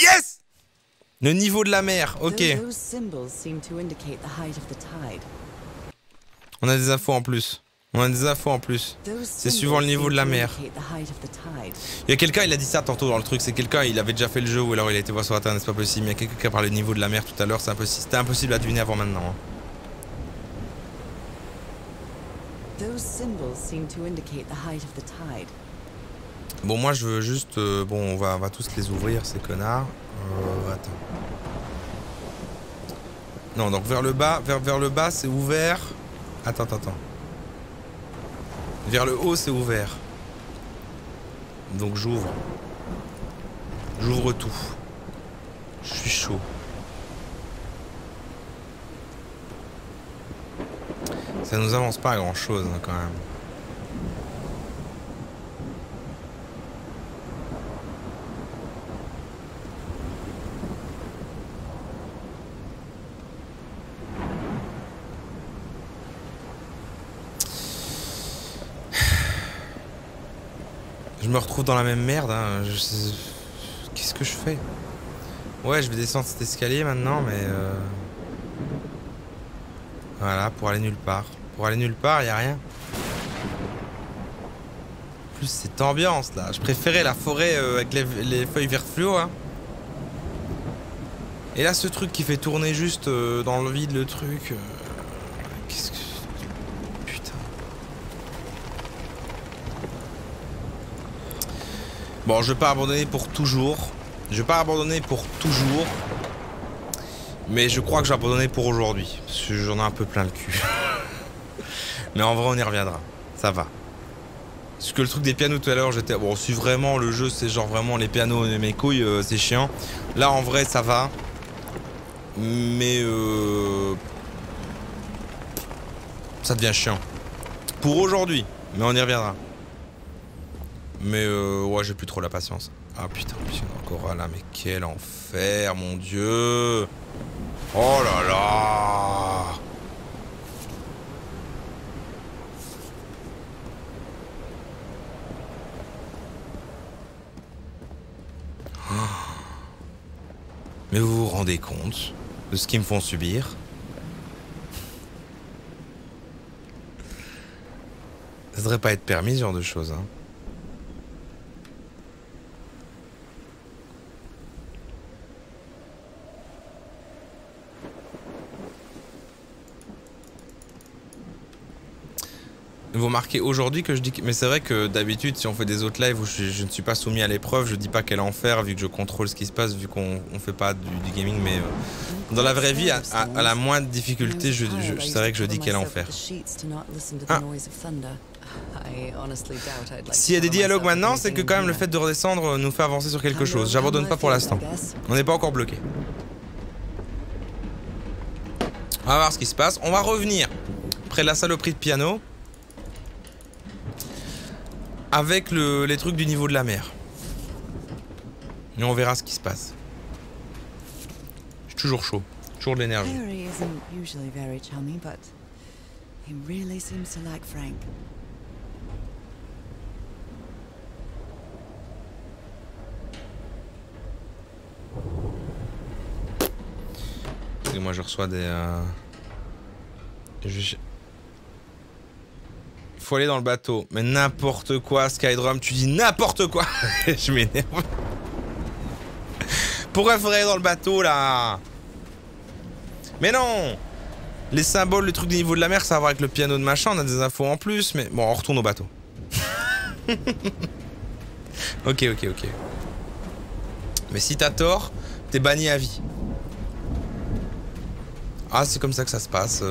Yes! Le niveau de la mer, ok. On a des infos en plus. On a des infos en plus. C'est suivant le niveau de la mer. Il y a quelqu'un, il a dit ça tantôt dans le truc. C'est quelqu'un, il avait déjà fait le jeu ou alors il a été voir sur internet, c'est pas possible. Il y a quelqu'un qui a parlé du niveau de la mer tout à l'heure, c'est impossible. C'était impossible à deviner avant maintenant. Hein. Bon, moi je veux juste... bon, on va tous les ouvrir, ces connards. Attends. Non, donc vers le bas, vers le bas c'est ouvert. Attends. Vers le haut c'est ouvert. Donc j'ouvre. J'ouvre tout. Je suis chaud. Ça nous avance pas à grand chose hein, quand même. Je me retrouve dans la même merde. Hein. Qu'est-ce que je fais? Ouais, je vais descendre cet escalier maintenant, mais... Voilà, pour aller nulle part. Pour aller nulle part, y a rien. En plus, cette ambiance, là. Je préférais la forêt avec les feuilles vertes fluo, hein. Et là, ce truc qui fait tourner juste dans le vide, le truc... Qu'est-ce que... Bon, je vais pas abandonner pour toujours. Mais je crois que j'ai abandonné pour aujourd'hui. Parce que j'en ai un peu plein le cul. Mais en vrai, on y reviendra. Ça va. Parce que le truc des pianos tout à l'heure, j'étais... Bon, si vraiment le jeu, c'est genre vraiment les pianos et mes couilles, c'est chiant. Là, en vrai, ça va. Mais... ça devient chiant. Pour aujourd'hui. Mais on y reviendra. Mais ouais, j'ai plus trop la patience. Ah putain, encore là, mais quel enfer, mon dieu. Oh là là. Mais vous vous rendez compte de ce qu'ils me font subir? Ça devrait pas être permis, ce genre de choses, hein. Vous remarquez aujourd'hui que je dis que... Mais c'est vrai que d'habitude, si on fait des autres lives où je ne suis pas soumis à l'épreuve, je dis pas quel enfer, vu que je contrôle ce qui se passe, vu qu'on fait pas du gaming, mais dans la vraie vie, à la moindre difficulté, c'est vrai que je dis quel enfer. Ah. S'il y a des dialogues maintenant, c'est que quand même le fait de redescendre nous fait avancer sur quelque chose. J'abandonne pas pour l'instant. On n'est pas encore bloqué. On va voir ce qui se passe. On va revenir près de la saloperie de piano. Avec les trucs du niveau de la mer. Et on verra ce qui se passe. Je suis toujours chaud. Toujours de l'énergie. Et moi je reçois des... Faut aller dans le bateau. Mais n'importe quoi, Skydrum, tu dis n'importe quoi. Je m'énerve. Pourquoi il faudrait aller dans le bateau là? Mais non. Les symboles, le truc du niveau de la mer, ça va voir avec le piano de machin, on a des infos en plus, mais bon, on retourne au bateau. Ok. Mais si t'as tort, t'es banni à vie. Ah, c'est comme ça que ça se passe.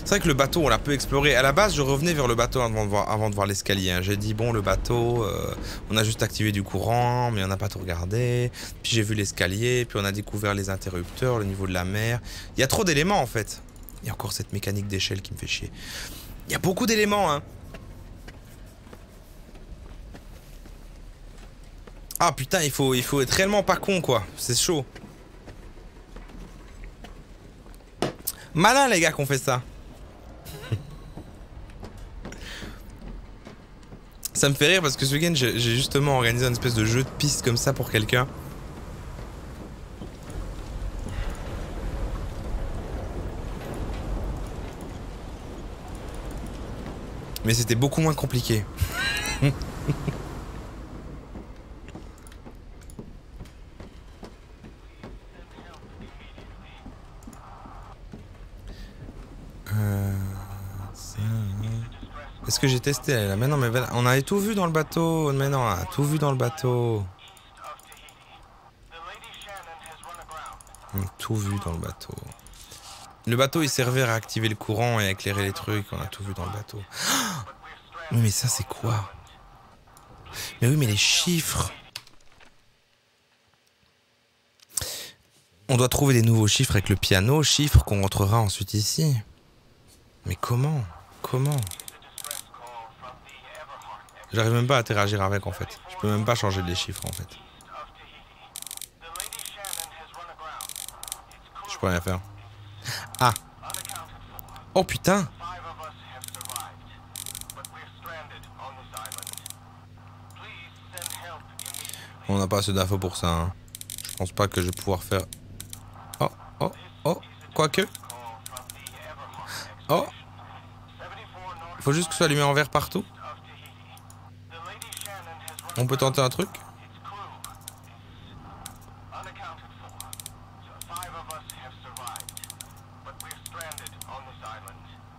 C'est vrai que le bateau, on l'a peu exploré. À la base, je revenais vers le bateau avant de voir l'escalier. Hein. J'ai dit, bon, le bateau, on a juste activé du courant, mais on n'a pas tout regardé. Puis j'ai vu l'escalier, puis on a découvert les interrupteurs, le niveau de la mer. Il y a trop d'éléments, en fait. Il y a encore cette mécanique d'échelle qui me fait chier. Il y a beaucoup d'éléments, hein. Ah, putain, il faut être réellement pas con, quoi. C'est chaud. Malin, les gars, qu'on fait ça. Ça me fait rire parce que ce week-end j'ai justement organisé une espèce de jeu de piste comme ça pour quelqu'un. Mais c'était beaucoup moins compliqué. Est-ce que j'ai testé là? Mais non, mais on avait tout vu dans le bateau. Mais non, on a tout vu dans le bateau. On a tout vu dans le bateau. Le bateau il servait à réactiver le courant et à éclairer les trucs. On a tout vu dans le bateau. Oui, mais ça c'est quoi? Mais oui, mais les chiffres. On doit trouver des nouveaux chiffres avec le piano. Chiffres qu'on rentrera ensuite ici. Mais comment? Comment? J'arrive même pas à interagir avec en fait. Je peux même pas changer les chiffres en fait. Je peux rien faire. Ah. Oh putain. On n'a pas assez d'infos pour ça. Hein. Je pense pas que je vais pouvoir faire... Oh. Quoique. Oh. Faut juste que ce soit allumé en vert partout. On peut tenter un truc?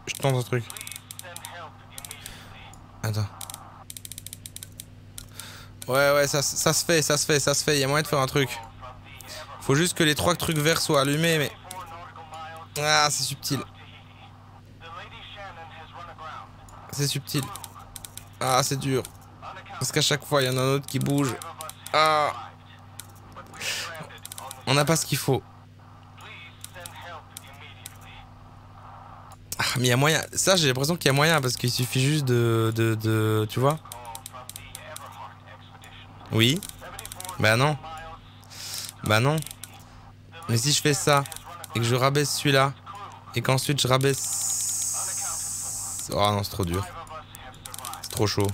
Je tente un truc. Attends. Ouais, ça se fait. Il y a moyen de faire un truc. Faut juste que les 3 trucs verts soient allumés, mais... Ah, c'est subtil. C'est subtil. Ah, c'est dur. Parce qu'à chaque fois, il y en a un autre qui bouge. Ah. On n'a pas ce qu'il faut. Ah, mais il y a moyen. Ça, j'ai l'impression qu'il y a moyen parce qu'il suffit juste de... Tu vois? Oui. Bah non. Bah non. Mais si je fais ça et que je rabaisse celui-là et qu'ensuite je rabaisse... Oh non, c'est trop dur. C'est trop chaud.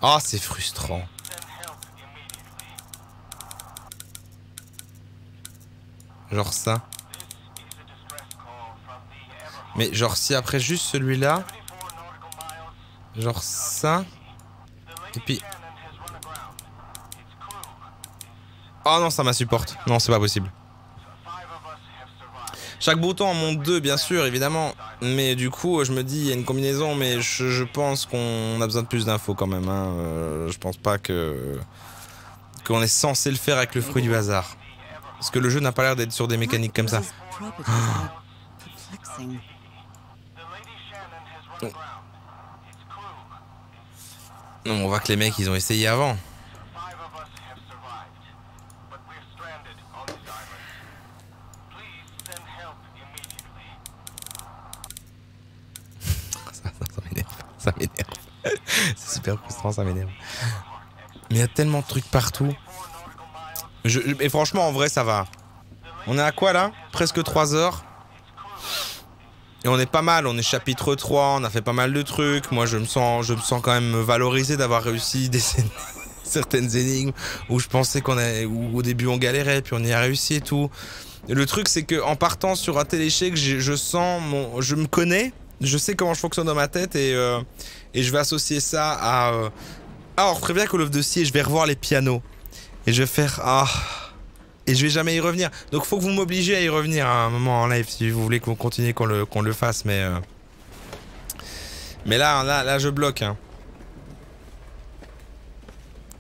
Ah, oh, c'est frustrant. Genre ça. Mais genre si après juste celui-là. Genre ça. Et puis... Oh non, ça m'insupporte. Non, c'est pas possible. Chaque bouton en monte 2, bien sûr, évidemment. Mais du coup, je me dis, il y a une combinaison, mais je pense qu'on a besoin de plus d'infos quand même. Hein. Je pense pas qu'on est censé le faire avec le fruit du hasard. Parce que le jeu n'a pas l'air d'être sur des mécaniques comme ça. Non, on voit que les mecs, ils ont essayé avant. Ça m'énerve. C'est super frustrant, ça m'énerve. Mais il y a tellement de trucs partout. Et franchement, en vrai, ça va. On est à quoi là? Presque 3 heures. Et on est pas mal, on est chapitre 3, on a fait pas mal de trucs. Moi, je me sens quand même valorisé d'avoir réussi certaines énigmes où je pensais où au début on galérait, puis on y a réussi et tout. Et le truc, c'est que en partant sur un tel échec, je me connais. Je sais comment je fonctionne dans ma tête et je vais associer ça à... alors, je préviens Call of Duty et je vais revoir les pianos. Et je vais faire... et je vais jamais y revenir. Donc, faut que vous m'obligez à y revenir à un moment en live si vous voulez qu'on continue, qu'on le fasse. Mais là, je bloque. Hein.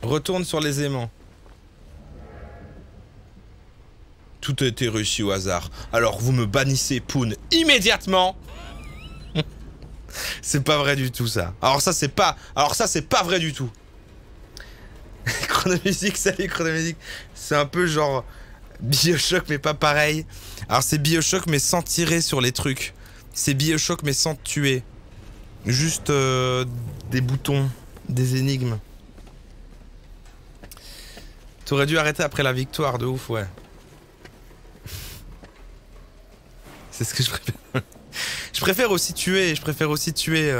Retourne sur les aimants. Tout a été réussi au hasard. Alors, vous me bannissez Poon immédiatement. C'est pas vrai du tout ça. Alors ça c'est pas vrai du tout. Chronomusique, salut Chronomusique. C'est un peu genre BioShock mais pas pareil. Alors c'est BioShock mais sans tirer sur les trucs. C'est BioShock mais sans tuer. Juste des boutons, des énigmes. T'aurais dû arrêter après la victoire, de ouf, ouais. C'est ce que je préfère. Je préfère aussi tuer.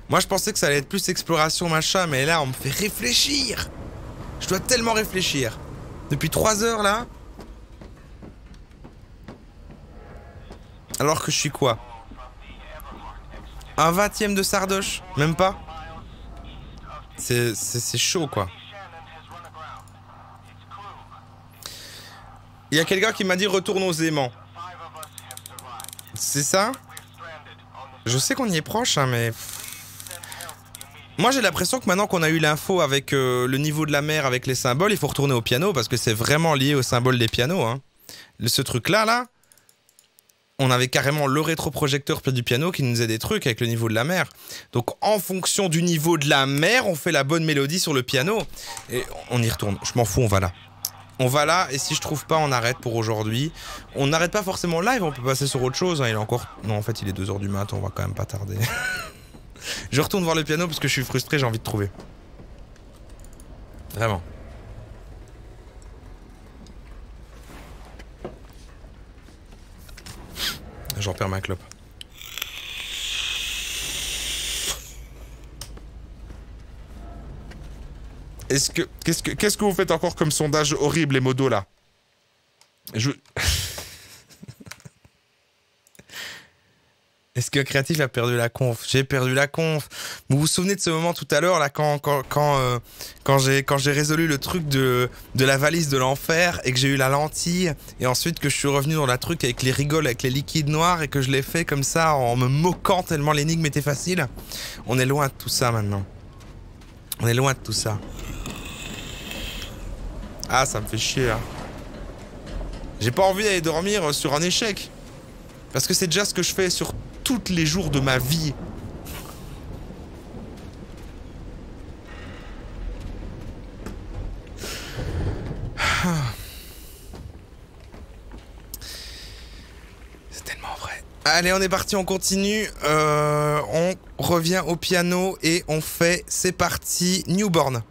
Moi, je pensais que ça allait être plus exploration, machin, mais là, on me fait réfléchir. Je dois tellement réfléchir. Depuis 3 heures, là. Alors que je suis quoi? Un 20e de Sardoche? Même pas? C'est chaud, quoi. Il y a quelqu'un qui m'a dit retourne aux aimants. C'est ça? Je sais qu'on y est proche, hein, mais... Moi, j'ai l'impression que maintenant qu'on a eu l'info avec le niveau de la mer, avec les symboles, il faut retourner au piano, parce que c'est vraiment lié au symbole des pianos. Hein. Ce truc-là, là, on avait carrément le rétroprojecteur près du piano qui nous faisait des trucs avec le niveau de la mer. Donc, en fonction du niveau de la mer, on fait la bonne mélodie sur le piano. Et on y retourne. Je m'en fous, on va là. On va là, et si je trouve pas, on arrête pour aujourd'hui. On n'arrête pas forcément live, on peut passer sur autre chose. Hein, il est encore... Non, en fait, il est 2 h du mat', on va quand même pas tarder. Je retourne voir le piano parce que je suis frustré, j'ai envie de trouver. Vraiment. J'en perds ma clope. Qu'est-ce que vous faites encore comme sondage horrible, les modos, là? Est-ce que Créatif a perdu la conf? J'ai perdu la conf. Vous vous souvenez de ce moment tout à l'heure, là, quand j'ai résolu le truc de la valise de l'enfer et que j'ai eu la lentille, et ensuite que je suis revenu dans la truc avec les rigoles, avec les liquides noirs, et que je l'ai fait comme ça en me moquant tellement l'énigme était facile? On est loin de tout ça maintenant. On est loin de tout ça. Ah, ça me fait chier. Hein. J'ai pas envie d'aller dormir sur un échec. Parce que c'est déjà ce que je fais sur tous les jours de ma vie. C'est tellement vrai. Allez, on est parti, on continue. On revient au piano et on fait... C'est parti, Newborn.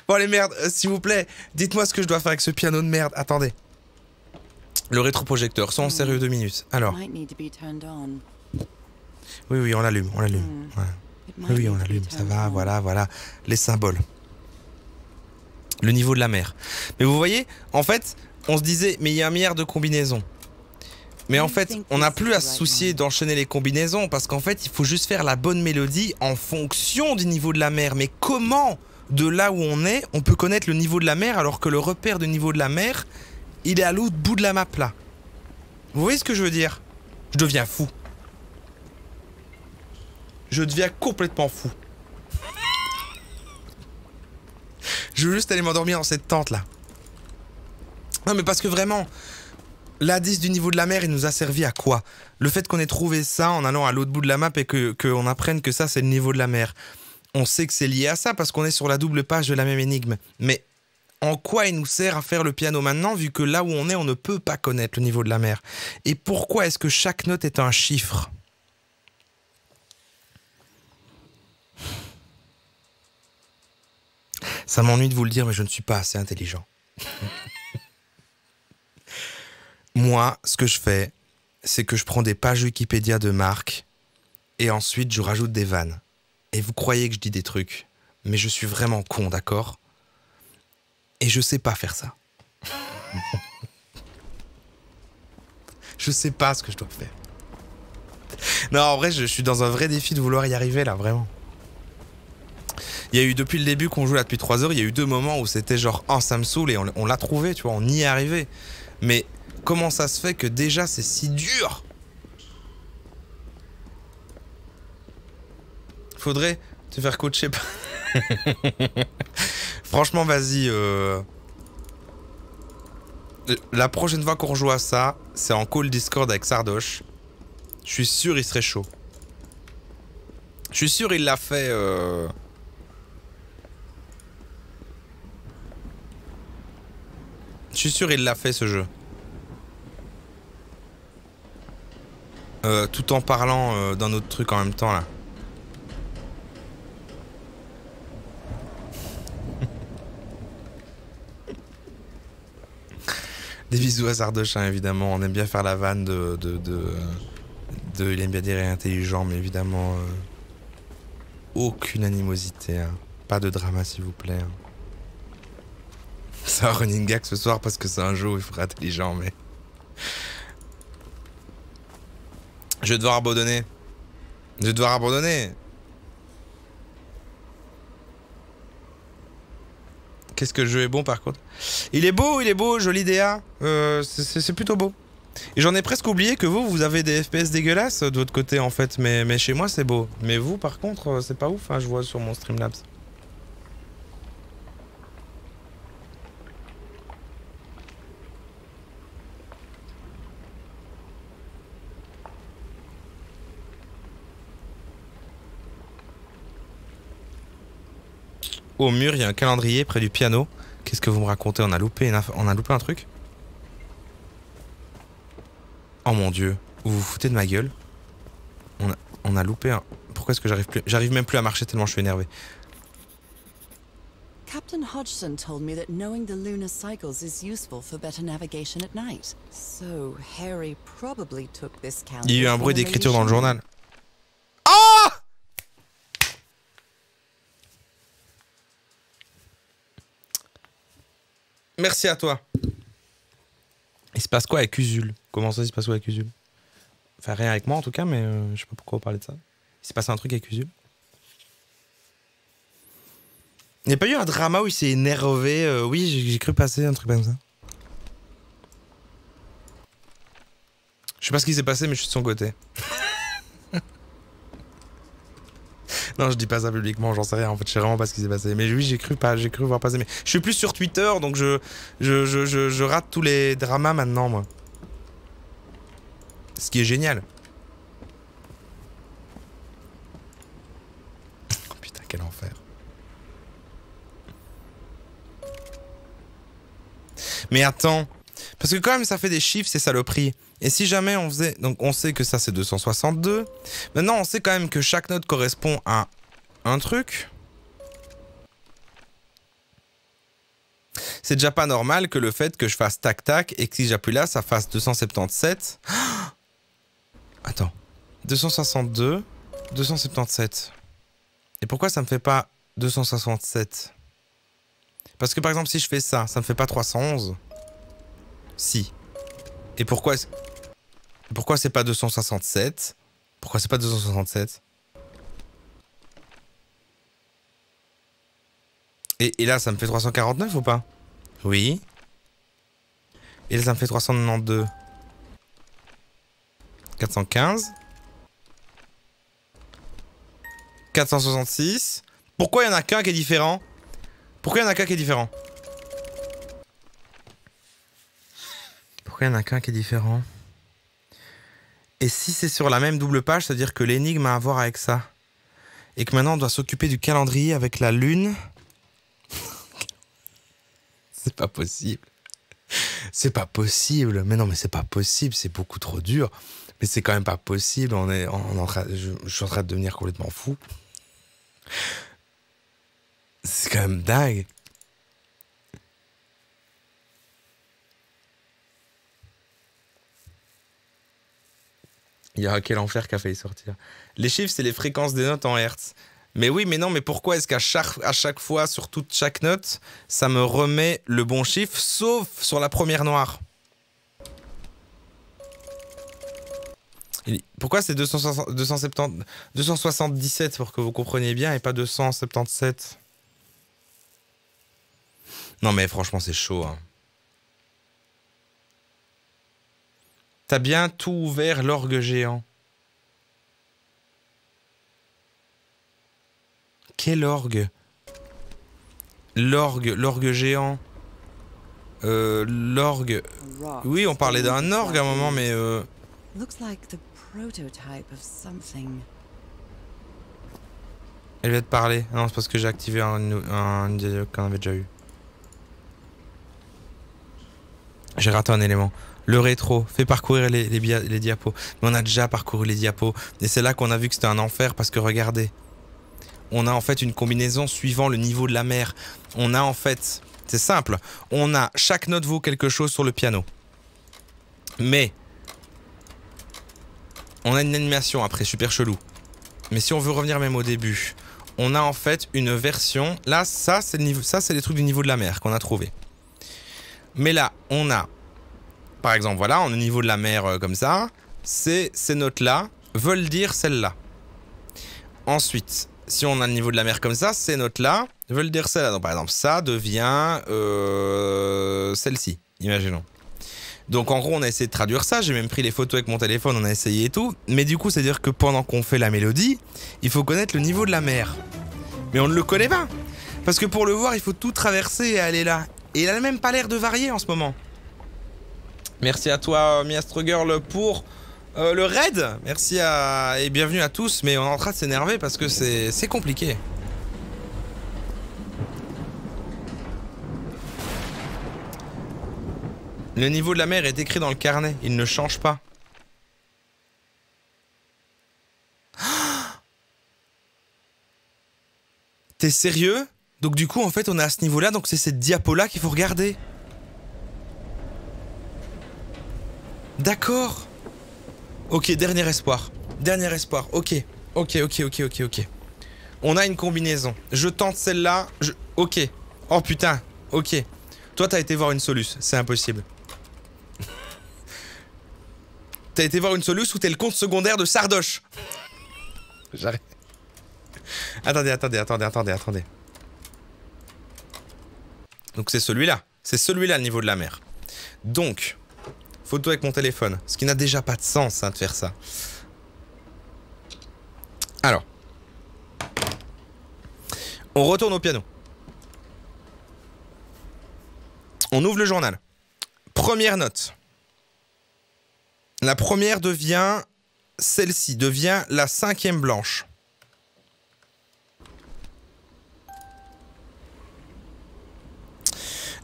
Bon allez merde, s'il vous plaît, dites-moi ce que je dois faire avec ce piano de merde. Attendez. Le rétroprojecteur, sans sérieux 2 minutes. Alors. Might need to be turned on. Oui, oui, on l'allume, on l'allume. Ouais. It might Oui, need on to be l'allume, ça turned va, on. voilà, voilà. Les symboles. Le niveau de la mer. Mais vous voyez, en fait, on se disait, mais il y a un milliard de combinaisons. Mais en fait, on n'a plus à se soucier d'enchaîner les combinaisons, parce qu'en fait, il faut juste faire la bonne mélodie en fonction du niveau de la mer. Mais comment, de là où on est, on peut connaître le niveau de la mer, alors que le repère de niveau de la mer, il est à l'autre bout de la map, là? Vous voyez ce que je veux dire? Je deviens fou. Je deviens complètement fou. Je veux juste aller m'endormir dans cette tente là. Non mais parce que vraiment, l'indice du niveau de la mer, il nous a servi à quoi? Le fait qu'on ait trouvé ça en allant à l'autre bout de la map et qu'on apprenne que ça c'est le niveau de la mer. On sait que c'est lié à ça parce qu'on est sur la double page de la même énigme. Mais en quoi il nous sert à faire le piano maintenant, vu que là où on est, on ne peut pas connaître le niveau de la mer? Et pourquoi est-ce que chaque note est un chiffre? Ça m'ennuie de vous le dire, mais je ne suis pas assez intelligent. Moi, ce que je fais, c'est que je prends des pages Wikipédia de marque et ensuite je rajoute des vannes. Et vous croyez que je dis des trucs, mais je suis vraiment con, d'accord? Et je sais pas faire ça. Je sais pas ce que je dois faire. Non, en vrai, je suis dans un vrai défi de vouloir y arriver, là, vraiment. Il y a eu, depuis le début qu'on joue là depuis 3 heures, il y a eu 2 moments où c'était genre, oh, ça me saoule, et on l'a trouvé, tu vois, on y est arrivé. Mais comment ça se fait que déjà, c'est si dur? Faudrait te faire coacher. Franchement, vas-y. La prochaine fois qu'on rejoue à ça, c'est en call Discord avec Sardoche. Je suis sûr il serait chaud. Je suis sûr il l'a fait... Je suis sûr il l'a fait ce jeu. Tout en parlant d'un autre truc en même temps là. Des bisous à Sardochin évidemment. On aime bien faire la vanne il aime bien dire intelligent, mais évidemment aucune animosité. Hein. Pas de drama s'il vous plaît. Hein. C'est un running gag ce soir parce que c'est un jeu où il faut être intelligent, mais... Je vais devoir abandonner. Je vais devoir abandonner. Qu'est-ce que le jeu est bon par contre. Il est beau, joli DA. C'est plutôt beau. Et j'en ai presque oublié que vous avez des FPS dégueulasses de votre côté en fait. Mais chez moi c'est beau. Mais vous par contre c'est pas ouf, hein, je vois sur mon Streamlabs. Au mur, il y a un calendrier près du piano. Qu'est-ce que vous me racontez? On a loupé un truc? Oh mon dieu, vous vous foutez de ma gueule? On a loupé un... Pourquoi est-ce que j'arrive même plus à marcher tellement je suis énervé. Captain Hodgson told me that knowing the lunar cycles is useful for better navigation at night. So Harry probably took this calendar. Il y a eu un bruit d'écriture dans le journal. Merci à toi. Il se passe quoi avec Usul? Comment ça, il se passe quoi avec Usul? Enfin, rien avec moi en tout cas, mais je sais pas pourquoi vous parlez de ça. Il s'est passé un truc avec Usul. Il n'y a pas eu un drama où il s'est énervé? Oui, j'ai cru passer un truc comme ça. Je sais pas ce qui s'est passé, mais je suis de son côté. Non, je dis pas ça publiquement, j'en sais rien. En fait, je sais vraiment pas ce qui s'est passé. Mais oui, j'ai cru voir passer. Mais je suis plus sur Twitter, donc je rate tous les dramas maintenant, moi. Ce qui est génial. Oh putain, quel enfer. Mais attends, parce que quand même, ça fait des chiffres, ces saloperies. Et si jamais on faisait... Donc on sait que ça c'est 262. Maintenant on sait quand même que chaque note correspond à un truc. C'est déjà pas normal que le fait que je fasse tac tac et que si j'appuie là, ça fasse 277. Attends. 262, 277. Et pourquoi ça me fait pas 267? Parce que par exemple, si je fais ça, ça me fait pas 311? Si. Et pourquoi c'est pas 267? Pourquoi c'est pas 267? Et là, ça me fait 349 ou pas? Oui. Et là, ça me fait 392. 415. 466. Pourquoi il y en a qu'un qui est différent? Pourquoi il y en a qu'un qui est différent? Pourquoi il y en a qu'un qui est différent? Et si c'est sur la même double page, c'est-à-dire que l'énigme a à voir avec ça. Et que maintenant on doit s'occuper du calendrier avec la lune. C'est pas possible. C'est pas possible. Mais non, mais c'est pas possible. C'est beaucoup trop dur. Mais c'est quand même pas possible. Je suis en train de devenir complètement fou. C'est quand même dingue. Il y a quel enfer qui a failli sortir. Les chiffres, c'est les fréquences des notes en Hertz. Mais oui, mais non, mais pourquoi est-ce qu'à chaque fois, sur chaque note, ça me remet le bon chiffre, sauf sur la première noire? Pourquoi c'est 277 pour que vous compreniez bien et pas 277? Non mais franchement, c'est chaud, hein. T'as bien tout ouvert, l'orgue géant. Quel orgue? L'orgue géant. L'orgue. Oui, on parlait d'un orgue à un moment, mais elle vient de parler. Non, c'est parce que j'ai activé un dialogue qu'on avait déjà eu. J'ai raté un élément. Le rétro fait parcourir les diapos. Mais on a déjà parcouru les diapos. Et c'est là qu'on a vu que c'était un enfer parce que regardez. On a en fait une combinaison suivant le niveau de la mer. On a en fait... C'est simple. On a... Chaque note vaut quelque chose sur le piano. Mais... On a une animation après, super chelou. Mais si on veut revenir même au début, on a en fait une version... Là, ça c'est les trucs du niveau de la mer qu'on a trouvé. Mais là, on a... Par exemple, voilà, on est au niveau de la mer comme ça. Ces notes-là veulent dire celle-là. Ensuite, si on a le niveau de la mer comme ça, ces notes-là veulent dire celle-là. Donc par exemple, ça devient celle-ci, imaginons. Donc en gros, on a essayé de traduire ça. J'ai même pris les photos avec mon téléphone, on a essayé et tout. Mais du coup, c'est-à-dire que pendant qu'on fait la mélodie, il faut connaître le niveau de la mer. Mais on ne le connaît pas. Parce que pour le voir, il faut tout traverser et aller là. Et il a même pas l'air de varier en ce moment. Merci à toi, Miastre Girl, pour le raid. Merci et bienvenue à tous. Mais on est en train de s'énerver parce que c'est compliqué. Le niveau de la mer est écrit dans le carnet. Il ne change pas. T'es sérieux? Donc du coup, en fait, on est à ce niveau-là. Donc c'est cette diapo-là qu'il faut regarder. D'accord. Ok, dernier espoir. Dernier espoir. Ok. Ok. On a une combinaison. Je tente celle-là. Ok. Oh putain. Ok. Toi, t'as été voir une soluce. C'est impossible. T'as été voir une soluce ou t'es le compte secondaire de Sardoche. J'arrête. Attendez. Donc c'est celui-là. C'est celui-là le niveau de la mer. Donc... Photo avec mon téléphone. Ce qui n'a déjà pas de sens hein, de faire ça. Alors. On retourne au piano. On ouvre le journal. Première note. La première devient celle-ci. Devient la 5e blanche.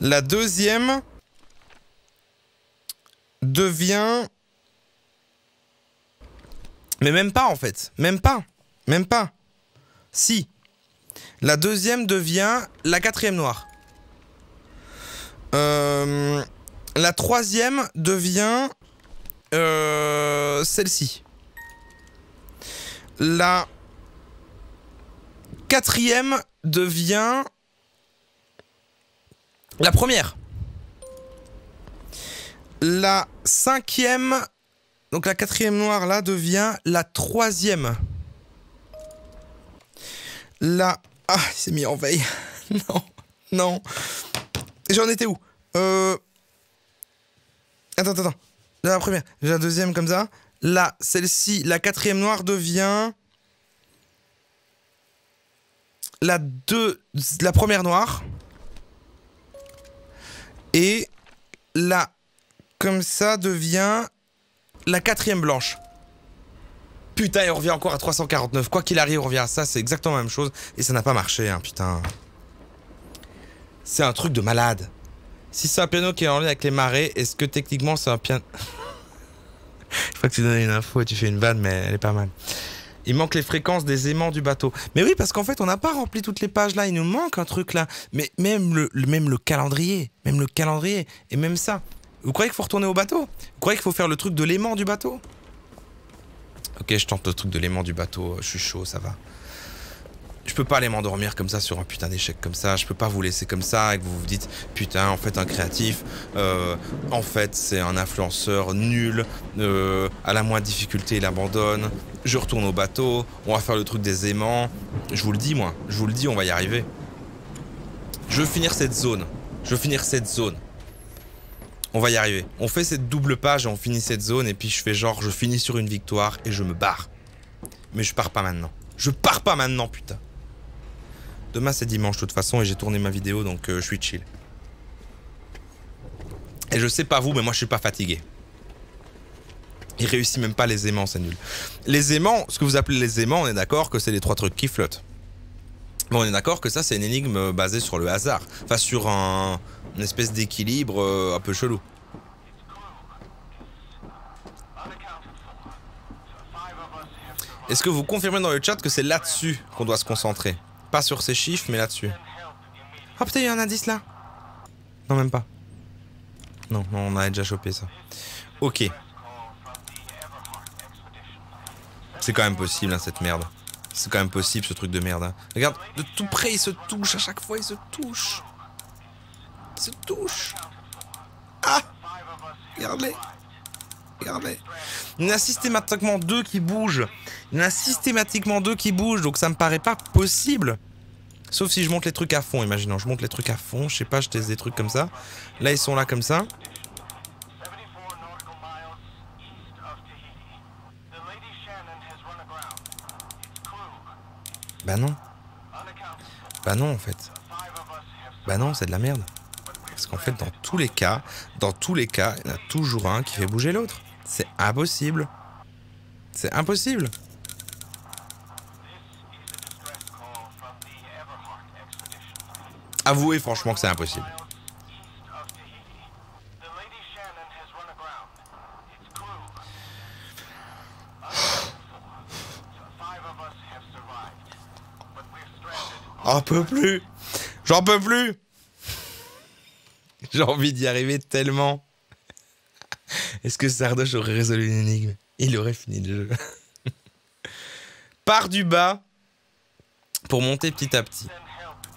La deuxième... devient... Mais même pas en fait. Même pas. Si. La deuxième devient la 4e noire. La troisième devient celle-ci. La quatrième devient la première. La cinquième, donc la quatrième noire là, devient la troisième. La... Ah, il s'est mis en veille. Non, non. J'en étais où? Attends. La première, la deuxième comme ça. Là, celle-ci, la quatrième noire devient... La première noire. Et la... Comme ça devient... La quatrième blanche. Putain, il revient encore à 349. Quoi qu'il arrive, on revient à ça. C'est exactement la même chose. Et ça n'a pas marché, hein, putain. C'est un truc de malade. Si c'est un piano qui est en lien avec les marées, est-ce que techniquement c'est un piano... Je crois que tu donnes une info et tu fais une vanne, mais elle est pas mal. Il manque les fréquences des aimants du bateau. Mais oui, parce qu'en fait, on n'a pas rempli toutes les pages là. Il nous manque un truc là. Mais même le calendrier. Même le calendrier. Et même ça. Vous croyez qu'il faut retourner au bateau? Vous croyez qu'il faut faire le truc de l'aimant du bateau? Ok, je tente le truc de l'aimant du bateau. Je suis chaud, ça va. Je peux pas aller m'endormir comme ça sur un putain d'échec comme ça. Je peux pas vous laisser comme ça et que vous vous dites putain, en fait un créatif, en fait c'est un influenceur nul, à la moindre difficulté il abandonne. Je retourne au bateau, on va faire le truc des aimants. Je vous le dis moi, je vous le dis, on va y arriver. Je veux finir cette zone. On va y arriver. On fait cette double page et on finit cette zone et puis je fais genre je finis sur une victoire et je me barre. Mais je pars pas maintenant. Je pars pas maintenant, putain. Demain c'est dimanche de toute façon et j'ai tourné ma vidéo donc je suis chill. Et je sais pas vous mais moi je suis pas fatigué. Il réussit même pas les aimants, c'est nul. Les aimants, ce que vous appelez les aimants, on est d'accord que c'est les trois trucs qui flottent. Bon, on est d'accord que ça c'est une énigme basée sur le hasard. Enfin sur une espèce d'équilibre un peu chelou. Est-ce que vous confirmez dans le chat que c'est là-dessus qu'on doit se concentrer? Pas sur ces chiffres, mais là-dessus. Oh putain, il y a un indice là. Non, même pas. Non, on avait déjà chopé ça. Ok. C'est quand même possible, hein, cette merde. C'est quand même possible, ce truc de merde. Hein. Regarde, de tout près, il se touche. À chaque fois, il se touche. Il se touche. Ah! Regarde-les. Regardez. Il y en a systématiquement deux qui bougent. Donc ça me paraît pas possible. Sauf si je monte les trucs à fond, imaginons. Je monte les trucs à fond, je sais pas, je teste des trucs comme ça. Là, ils sont là comme ça. Bah non. Bah non, en fait. Bah non, c'est de la merde. Parce qu'en fait, dans tous les cas, il y en a toujours un qui fait bouger l'autre. C'est impossible. C'est impossible. Avouez franchement que c'est impossible. J'en peux plus. J'en peux plus. J'ai envie d'y arriver tellement. Est-ce que Sardoche aurait résolu une énigme? Il aurait fini le jeu. Part du bas pour monter petit à petit.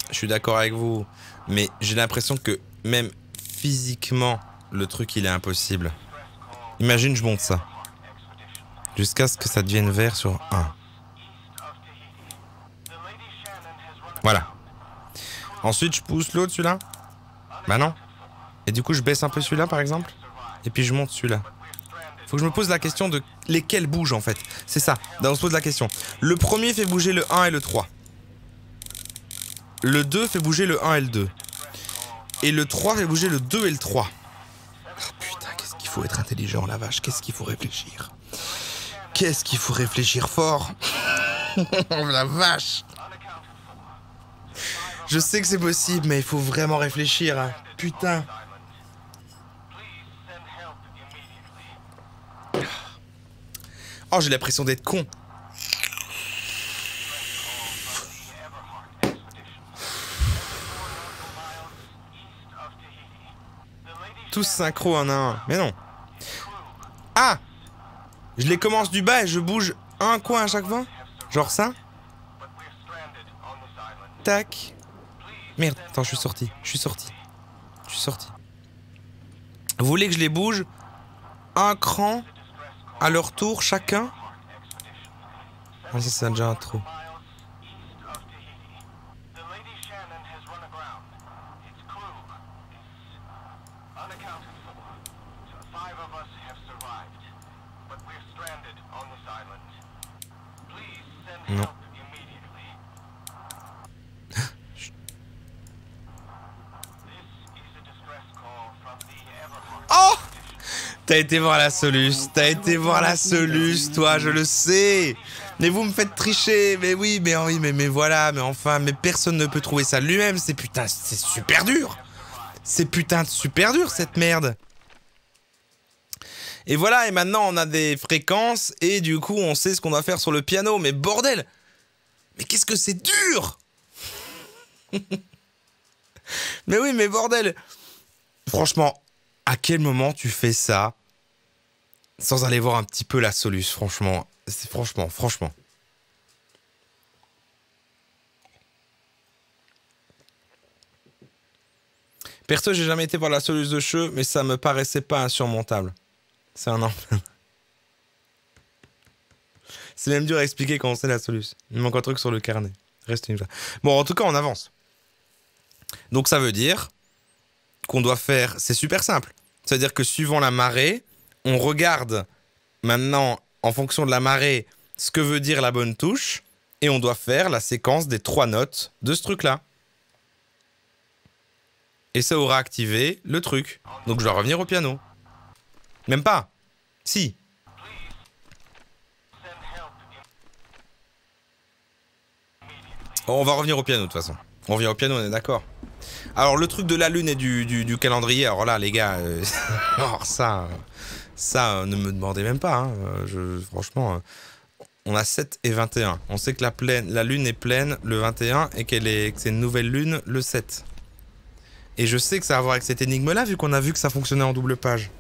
Je suis d'accord avec vous, mais j'ai l'impression que même physiquement, le truc il est impossible. Imagine je monte ça. Jusqu'à ce que ça devienne vert sur 1. Voilà. Ensuite je pousse l'autre celui-là. Bah non. Et du coup je baisse un peu celui-là par exemple. Et puis je monte celui-là. Faut que je me pose la question de lesquels bougent en fait. C'est ça, on se pose la question. Le premier fait bouger le 1 et le 3. Le 2 fait bouger le 1 et le 2. Et le 3 fait bouger le 2 et le 3. Oh putain, qu'est-ce qu'il faut être intelligent la vache. Qu'est-ce qu'il faut réfléchir. Qu'est-ce qu'il faut réfléchir fort. La vache. Je sais que c'est possible, mais il faut vraiment réfléchir. Hein. Putain. Oh, j'ai l'impression d'être con. tous synchro en un. Mais non. Ah! Je les commence du bas et je bouge un coin à chaque fois? Genre ça? Tac. Merde, attends, je suis sorti. Vous voulez que je les bouge un cran à leur tour chacun? Ah, ça c'est déjà un trou. Non. Oh! T'as été voir la Solus, toi, je le sais. Mais vous me faites tricher, mais oui, mais voilà, mais enfin, mais personne ne peut trouver ça lui-même, c'est super dur. C'est putain de super dur cette merde. Et voilà, et maintenant on a des fréquences, et du coup on sait ce qu'on doit faire sur le piano, mais bordel! Mais qu'est-ce que c'est dur! Mais oui, mais bordel! Franchement, à quel moment tu fais ça sans aller voir un petit peu la Solus, franchement? C'est franchement. Perso, j'ai jamais été voir la Solus de Cheux, mais ça me paraissait pas insurmontable. C'est un emblème. C'est même dur à expliquer quand on sait la Solus. Il manque un truc sur le carnet. Reste une fois. Bon, en tout cas, on avance. Donc ça veut dire qu'on doit faire... C'est super simple. C'est-à-dire que suivant la marée, on regarde maintenant, en fonction de la marée, ce que veut dire la bonne touche, et on doit faire la séquence des 3 notes de ce truc-là. Et ça aura activé le truc. Donc je dois revenir au piano. Même pas. Si. On va revenir au piano de toute façon. On revient au piano, on est d'accord. Alors le truc de la lune et du calendrier, alors là les gars, alors ça ne me demandez même pas. Hein. Franchement, on a 7 et 21. On sait que la lune est pleine le 21 et que c'est une nouvelle lune le 7. Et je sais que ça a à voir avec cette énigme-là vu qu'on a vu que ça fonctionnait en double page.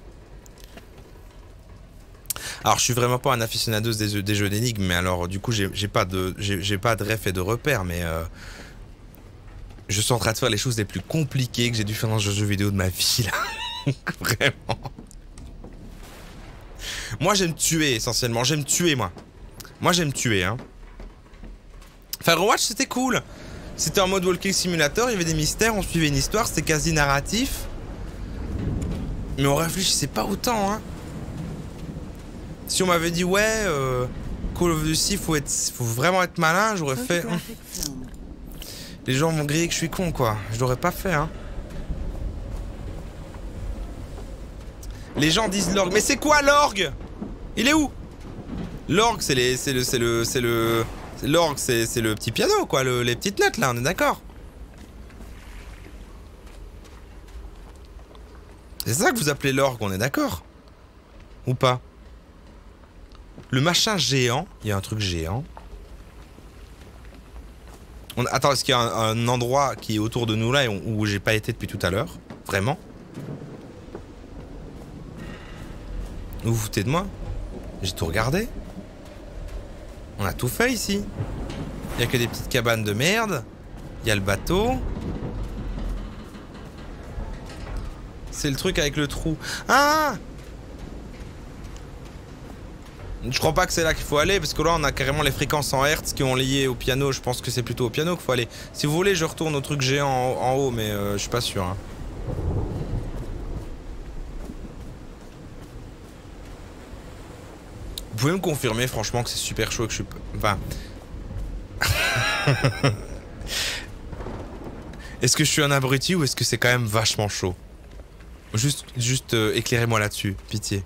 Alors je suis vraiment pas un aficionado des jeux d'énigmes, mais alors du coup j'ai pas de ref et de repères, mais je suis en train de faire les choses les plus compliquées que j'ai dû faire dans ce jeu vidéo de ma vie là. Vraiment. Moi j'aime tuer essentiellement, j'aime tuer moi. Moi j'aime tuer hein. Firewatch c'était cool. C'était en mode walking simulator, il y avait des mystères, on suivait une histoire, c'était quasi narratif. Mais on réfléchissait pas autant hein. Si on m'avait dit ouais, Call of Duty, faut vraiment être malin, j'aurais fait. Les gens vont griller que je suis con quoi. Je l'aurais pas fait hein. Les gens disent l'orgue, mais c'est quoi l'orgue? Il est où? L'orgue l'orgue c'est le petit piano quoi, les petites notes là, on est d'accord? C'est ça que vous appelez l'orgue, on est d'accord? Ou pas? Le machin géant, il y a un truc géant. Attends, est-ce qu'il y a un endroit qui est autour de nous là où j'ai pas été depuis tout à l'heure? Vraiment? Vous vous foutez de moi? J'ai tout regardé. On a tout fait ici. Il y a que des petites cabanes de merde. Il y a le bateau. C'est le truc avec le trou. Ah! Je crois pas que c'est là qu'il faut aller, parce que là on a carrément les fréquences en hertz qui ont lié au piano. Je pense que c'est plutôt au piano qu'il faut aller. Si vous voulez, je retourne au truc géant en haut, mais je suis pas sûr. Hein. Vous pouvez me confirmer franchement que c'est super chaud et que je suis... Enfin... Est-ce que je suis un abruti ou est-ce que c'est quand même vachement chaud? Juste éclairez-moi là-dessus, pitié.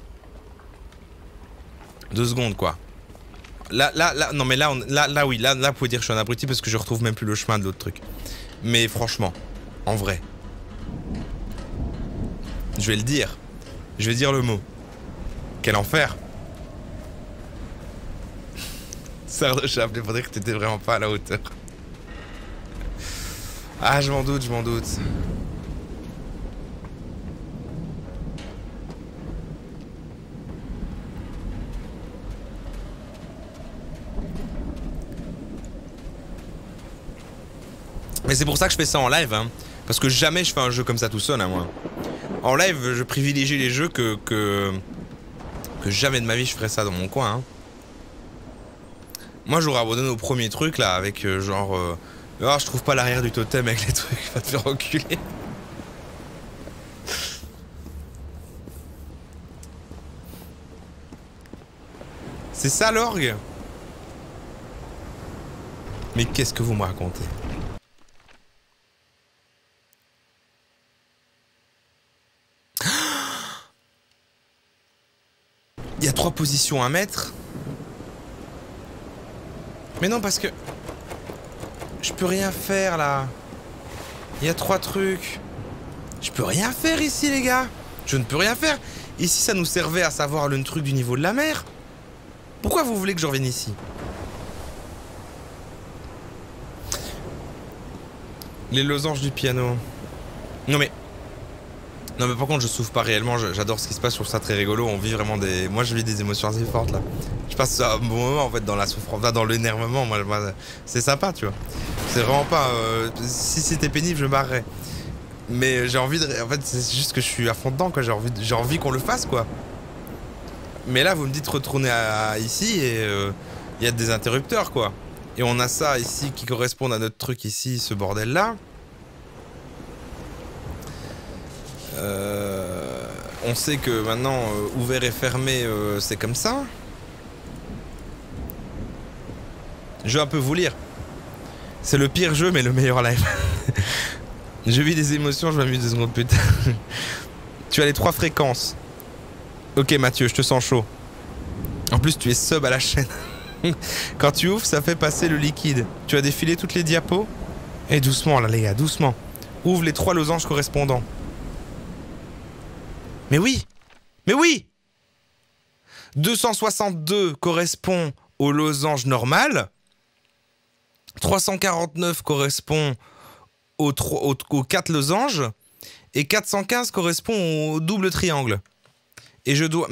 2 secondes quoi. Là, non mais là, oui, là, vous pouvez dire que je suis un abruti parce que je retrouve même plus le chemin de l'autre truc. Mais franchement, en vrai, je vais le dire. Je vais dire le mot. Quel enfer. Serre de chape, il faudrait que t'étais vraiment pas à la hauteur. Ah, je m'en doute, je m'en doute. Mais c'est pour ça que je fais ça en live, hein. Parce que jamais je fais un jeu comme ça tout seul, hein, moi. En live, je privilégie les jeux que jamais de ma vie je ferais ça dans mon coin, hein. Moi, j'aurais abandonné au premier truc, là, avec genre... oh, je trouve pas l'arrière du totem avec les trucs, va te faire reculer. C'est ça l'orgue? Mais qu'est-ce que vous me racontez? Il y a 3 positions à mettre. Mais non, parce que... je peux rien faire, là. Il y a 3 trucs. Je peux rien faire ici, les gars. Je ne peux rien faire. Ici, ça nous servait à savoir le truc du niveau de la mer. Pourquoi vous voulez que je revienne ici? Les losanges du piano. Non mais par contre je souffre pas réellement, j'adore ce qui se passe, je trouve ça très rigolo, on vit vraiment des... Moi je vis des émotions assez fortes là. Je passe un bon moment en fait dans la souffrance, dans l'énervement, moi c'est sympa tu vois. C'est vraiment pas... si c'était pénible je me barrerais. Mais j'ai envie de... En fait c'est juste que je suis à fond dedans quoi, j'ai envie qu'on le fasse quoi. Mais là vous me dites retourner ici et il y a des interrupteurs quoi. Et on a ça ici qui correspond à notre truc ici, ce bordel là. On sait que maintenant ouvert et fermé c'est comme ça. Je vais un peu vous lire. C'est le pire jeu mais le meilleur live. Je vis des émotions, je m'amuse 2 secondes plus tard. Tu as les 3 fréquences. Ok Mathieu, je te sens chaud. En plus tu es sub à la chaîne. Quand tu ouvres, ça fait passer le liquide. Tu as défilé toutes les diapos. Et doucement là les gars, doucement. Ouvre les 3 losanges correspondants. Mais oui! Mais oui! 262 correspond au losange normal. 349 correspond aux 4 losanges. Et 415 correspond au double triangle. Et je dois...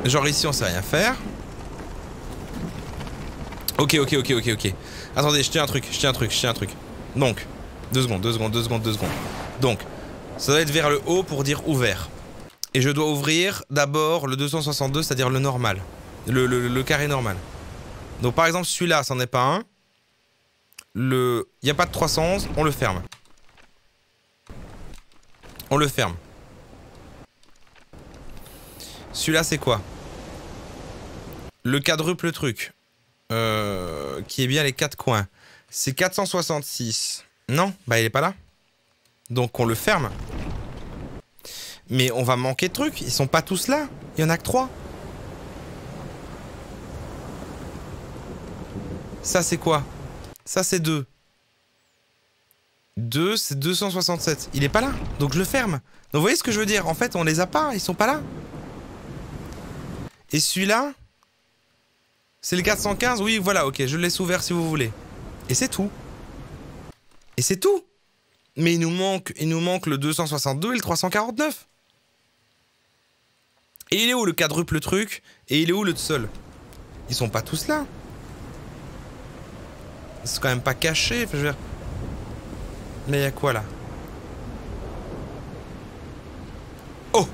Genre ici on sait rien faire. Ok. Attendez, je tiens un truc. Donc, 2 secondes. Donc, ça doit être vers le haut pour dire ouvert. Et je dois ouvrir d'abord le 262, c'est-à-dire le normal. Le carré normal. Donc par exemple celui-là, c'en est pas un. Il n'y a pas de 311, on le ferme. Celui-là c'est quoi? Le quadruple truc. Qui est bien les 4 coins. C'est 466. Non, bah il est pas là. Donc on le ferme. Mais on va manquer de trucs. Ils sont pas tous là. Il y en a que 3. Ça c'est quoi? Ça c'est 2. 2 c'est 267. Il est pas là. Donc je le ferme. Donc vous voyez ce que je veux dire? En fait on les a pas. Ils sont pas là. Et celui-là, c'est le 415. Oui voilà, ok, je le laisse ouvert si vous voulez. Et c'est tout. Mais il nous manque le 262 et le 349. Et il est où le quadruple truc? Et il est où le seul? Ils sont pas tous là. Ils sont quand même pas cachés. Enfin, je veux dire... Mais il y a quoi là? Oh!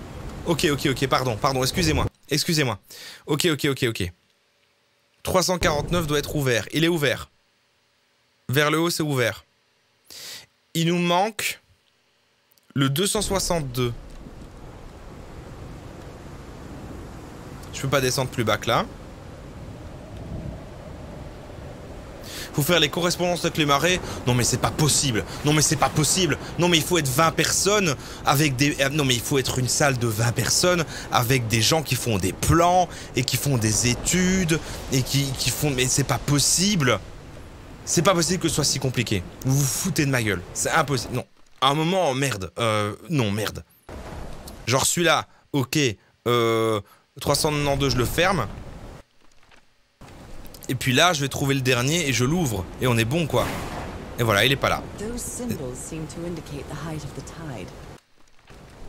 Ok, pardon, excusez-moi. Ok. 349 doit être ouvert. Il est ouvert. Vers le haut, c'est ouvert. Il nous manque le 262. Je peux pas descendre plus bas que là. Faut faire les correspondances avec les marées. Non mais c'est pas possible. Non mais il faut être 20 personnes avec des... Non mais il faut être une salle de 20 personnes avec des gens qui font des plans et qui font des études et qui font... Mais c'est pas possible. C'est pas possible que ce soit si compliqué. Vous vous foutez de ma gueule. C'est impossible. Non. À un moment, merde. Non, merde. Genre celui-là, ok. 392, je le ferme. Et puis là, je vais trouver le dernier et je l'ouvre. Et on est bon, quoi. Et voilà, il est pas là.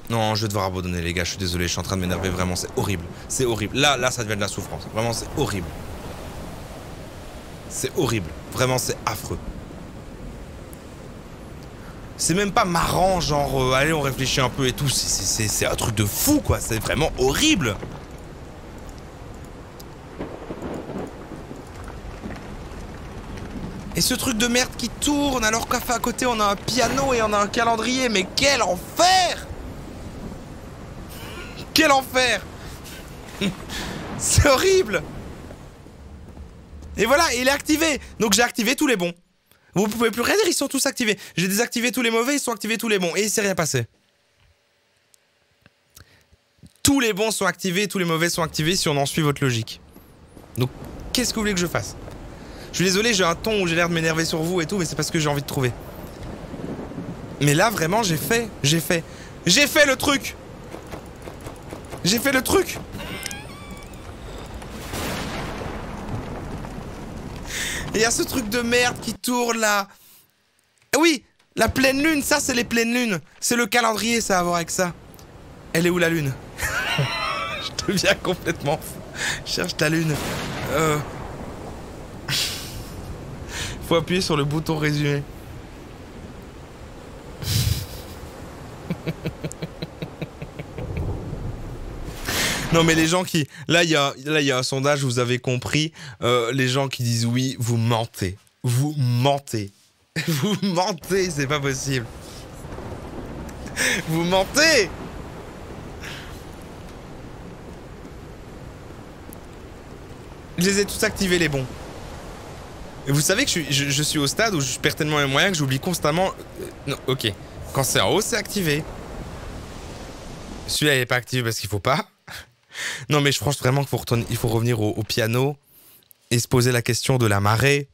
Non, je vais devoir abandonner les gars, je suis désolé, je suis en train de m'énerver, vraiment c'est horrible. C'est horrible. Là, ça devient de la souffrance. Vraiment, c'est horrible. C'est horrible. Vraiment, c'est affreux. C'est même pas marrant, genre, allez, on réfléchit un peu et tout. C'est un truc de fou, quoi. C'est vraiment horrible. Et ce truc de merde qui tourne alors qu'à côté on a un piano et on a un calendrier. Mais quel enfer! Quel enfer! C'est horrible! Et voilà, il est activé. Donc j'ai activé tous les bons. Vous pouvez plus rien dire, ils sont tous activés. J'ai désactivé tous les mauvais, ils sont activés tous les bons. Et il s'est rien passé. Tous les bons sont activés, tous les mauvais sont activés si on en suit votre logique. Donc qu'est-ce que vous voulez que je fasse? Je suis désolé, j'ai un ton où j'ai l'air de m'énerver sur vous et tout, mais c'est parce que j'ai envie de trouver. Mais là, vraiment, j'ai fait le truc! J'ai fait le truc! Et il y a ce truc de merde qui tourne là. Oui, la pleine lune, ça c'est les pleines lunes. C'est le calendrier, ça a à voir avec ça. Elle est où la lune? Je deviens complètement fou. Je cherche ta lune. Faut appuyer sur le bouton résumé. Non mais les gens qui... Là il y a un sondage, vous avez compris. Les gens qui disent oui, vous mentez. Vous mentez. Vous mentez, c'est pas possible. Vous mentez. Je les ai tous activés les bons. Et vous savez que je suis au stade où je perds tellement les moyens que j'oublie constamment... non, ok. Quand c'est en haut, c'est activé. Celui-là, il n'est pas activé parce qu'il faut pas. Non, mais je pense vraiment qu'il faut revenir au piano et se poser la question de la marée.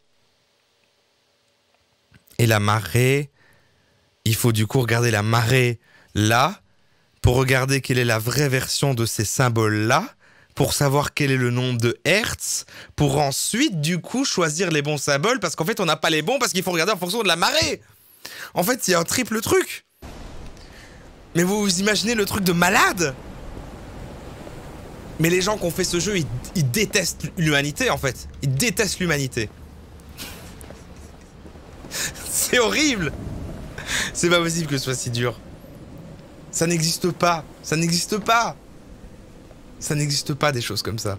Et la marée, il faut du coup regarder la marée là, pour regarder quelle est la vraie version de ces symboles-là, pour savoir quel est le nombre de hertz, pour ensuite, du coup, choisir les bons symboles, parce qu'en fait, on n'a pas les bons, parce qu'il faut regarder en fonction de la marée. En fait, il y a un triple truc. Mais vous imaginez le truc de malade? Mais les gens qui ont fait ce jeu, ils détestent l'humanité, en fait. Ils détestent l'humanité. C'est horrible. C'est pas possible que ce soit si dur. Ça n'existe pas. Ça n'existe pas. Ça n'existe pas des choses comme ça.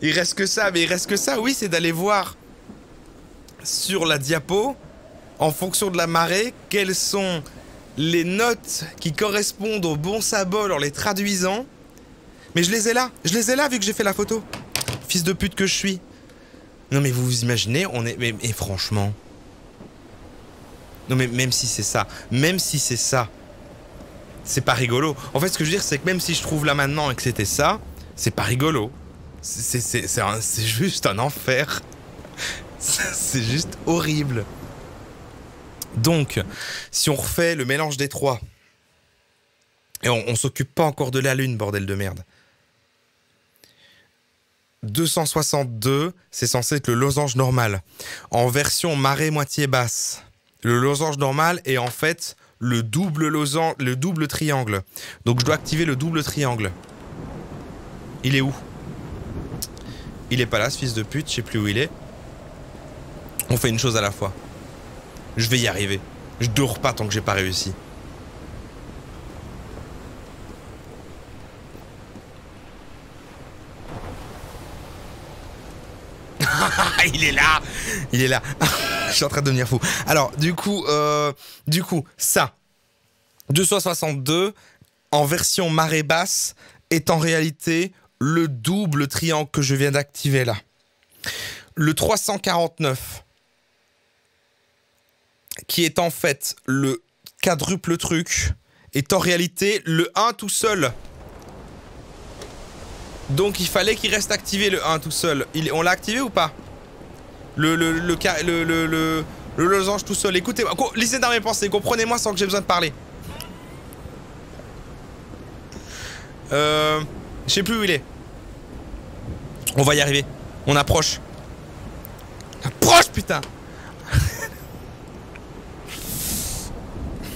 Il reste que ça, mais il reste que ça, oui, c'est d'aller voir sur la diapo, en fonction de la marée, quelles sont les notes qui correspondent au bon symbole en les traduisant. Mais je les ai là vu que j'ai fait la photo. Fils de pute que je suis. Non mais vous vous imaginez, on est... Mais franchement... Non mais même si c'est ça, c'est pas rigolo. En fait ce que je veux dire c'est que même si je trouve là maintenant et que c'était ça, c'est pas rigolo. C'est juste un enfer. C'est juste horrible. Donc, si on refait le mélange des trois, et on s'occupe pas encore de la lune, bordel de merde. 262, c'est censé être le losange normal. En version marée moitié basse. Le losange normal est en fait le double losange, le double triangle. Donc je dois activer le double triangle. Il est où? Il est pas là, ce fils de pute, je sais plus où il est. On fait une chose à la fois. Je vais y arriver. Je dors pas tant que j'ai pas réussi. Il est là. Il est là. Je suis en train de devenir fou. Alors, du coup, ça. 262 en version marée basse est en réalité le double triangle que je viens d'activer là. Le 349 qui est en fait le quadruple truc est en réalité le 1 tout seul. Donc il fallait qu'il reste activé le 1 tout seul. On l'a activé ou pas? Le losange tout seul. Écoutez-moi, lisez dans mes pensées, comprenez-moi sans que j'ai besoin de parler. Je sais plus où il est. On va y arriver. On approche. Approche, putain.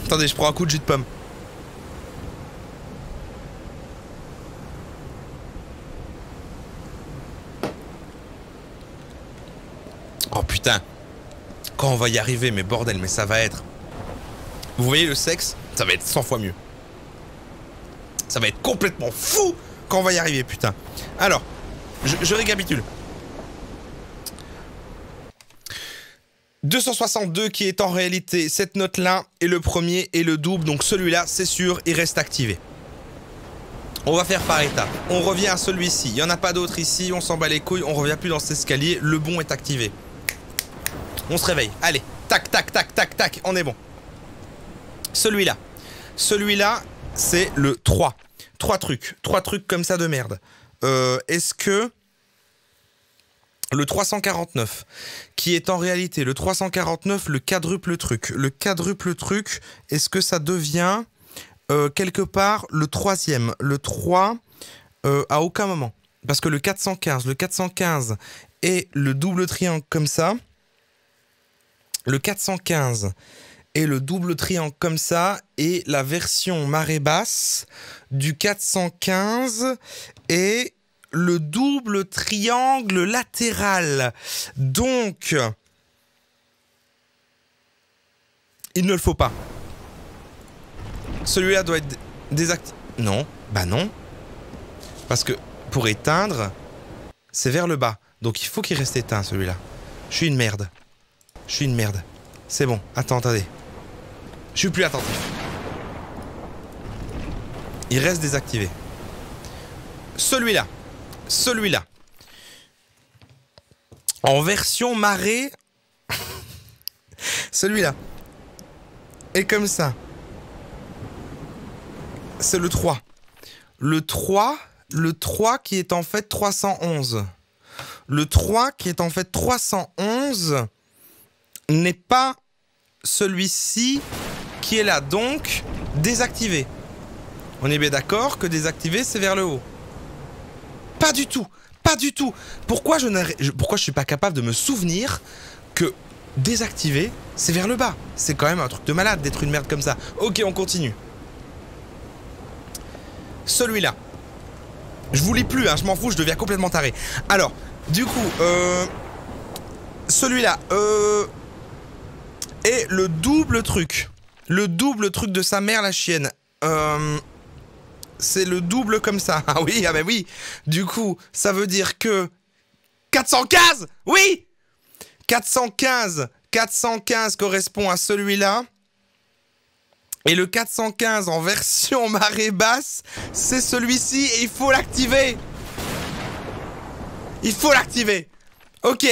Attendez, je prends un coup de jus de pomme. Oh putain. Quand on va y arriver, mais bordel, mais ça va être... Vous voyez le sexe? Ça va être 100 fois mieux. Ça va être complètement fou quand on va y arriver, putain. Alors, je récapitule. 262 qui est en réalité cette note-là, et le premier est le double, donc celui-là, c'est sûr, il reste activé. On va faire par étapes. On revient à celui-ci. Il n'y en a pas d'autre ici, on s'en bat les couilles, on revient plus dans cet escalier, le bon est activé. On se réveille, allez, tac, tac, tac, tac, tac, on est bon. Celui-là. Celui-là, c'est le 3. 3 trucs comme ça de merde. Est-ce que le 349, qui est en réalité le 349, le quadruple truc, est-ce que ça devient quelque part le troisième? Le 3, à aucun moment. Parce que le 415 est le double triangle comme ça. Le 415 et le double triangle comme ça, et la version marée basse du 415 est le double triangle latéral. Donc, il ne le faut pas. Celui-là doit être désactivé. Non, bah non. Parce que pour éteindre, c'est vers le bas. Donc il faut qu'il reste éteint celui-là. Je suis une merde. C'est bon, attendez. Je suis plus attentif. Il reste désactivé. Celui-là. En version marée. Celui-là. Et comme ça. C'est le 3. Le 3 qui est en fait 311. Le 3 qui est en fait 311 n'est pas celui-ci qui est là, donc désactivé. On est bien d'accord que désactivé, c'est vers le haut. Pas du tout. Pourquoi je suis pas capable de me souvenir que désactivé, c'est vers le bas? C'est quand même un truc de malade d'être une merde comme ça. Ok, on continue. Celui-là. Je vous lis plus, hein, je m'en fous, je deviens complètement taré. Alors, du coup, celui-là, et le double truc de sa mère la chienne, c'est le double comme ça. Ah oui, ah ben oui. Du coup, ça veut dire que 415, oui, 415 correspond à celui-là. Et le 415 en version marée basse, c'est celui-ci et il faut l'activer. Ok.